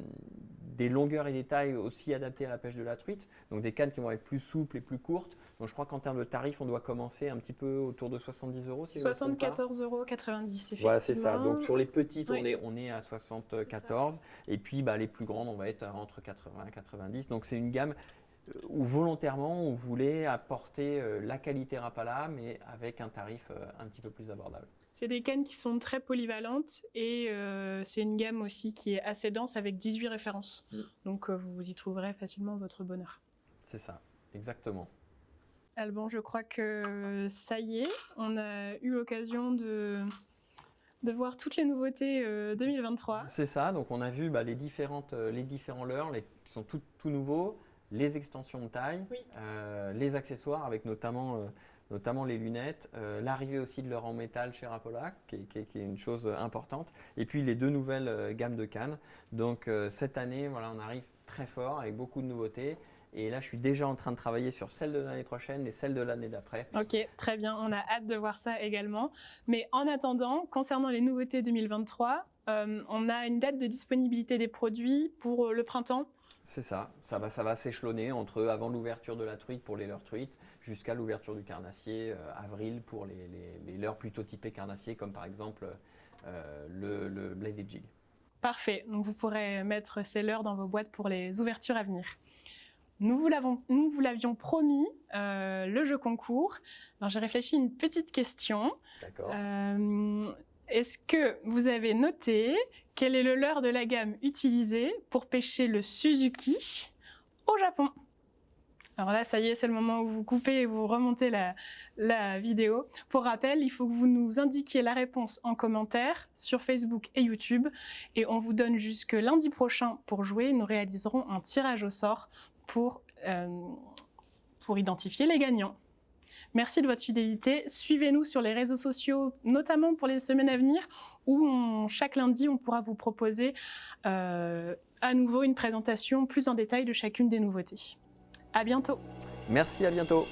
longueurs et des tailles aussi adaptées à la pêche de la truite. Donc des cannes qui vont être plus souples et plus courtes. Donc je crois qu'en termes de tarifs, on doit commencer un petit peu autour de 70 €. Si 74,90 €, effectivement. Voilà, c'est ça. Donc sur les petites, on est à 74. Et puis les plus grandes, on va être entre 80 et 90. Donc c'est une gamme où volontairement, on voulait apporter la qualité Rapala, mais avec un tarif un petit peu plus abordable. C'est des cannes qui sont très polyvalentes et c'est une gamme aussi qui est assez dense avec 18 références. Donc vous y trouverez facilement votre bonheur. C'est ça, exactement. Alban, je crois que ça y est, on a eu l'occasion de voir toutes les nouveautés 2023. C'est ça, donc on a vu les différents leurres qui sont tout nouveaux, les extensions de taille, les accessoires avec notamment les lunettes, l'arrivée aussi de leurre en métal chez Rapala, qui est une chose importante, et puis les deux nouvelles gammes de cannes. Donc cette année, on arrive très fort avec beaucoup de nouveautés. Et là, je suis déjà en train de travailler sur celle de l'année prochaine et celle de l'année d'après. Ok, très bien. On a hâte de voir ça également. Mais en attendant, concernant les nouveautés 2023, on a une date de disponibilité des produits pour le printemps. C'est ça. Ça va s'échelonner avant l'ouverture de la truite pour les leurres truites jusqu'à l'ouverture du carnassier, avril pour les leurres plutôt typés carnassiers, comme par exemple le Bladed Jig. Parfait. Donc vous pourrez mettre ces leurres dans vos boîtes pour les ouvertures à venir. Nous vous l'avions promis, le jeu concours. Alors j'ai réfléchi à une petite question. D'accord. Est-ce que vous avez noté quel est le leurre de la gamme utilisé pour pêcher le Suzuki au Japon? Alors là, ça y est, c'est le moment où vous coupez et vous remontez la vidéo. Pour rappel, il faut que vous nous indiquiez la réponse en commentaire sur Facebook et YouTube. Et on vous donne jusque lundi prochain pour jouer. Nous réaliserons un tirage au sort pour identifier les gagnants. Merci de votre fidélité. Suivez-nous sur les réseaux sociaux, notamment pour les semaines à venir, où chaque lundi, on pourra vous proposer à nouveau une présentation plus en détail de chacune des nouveautés. À bientôt. Merci, à bientôt.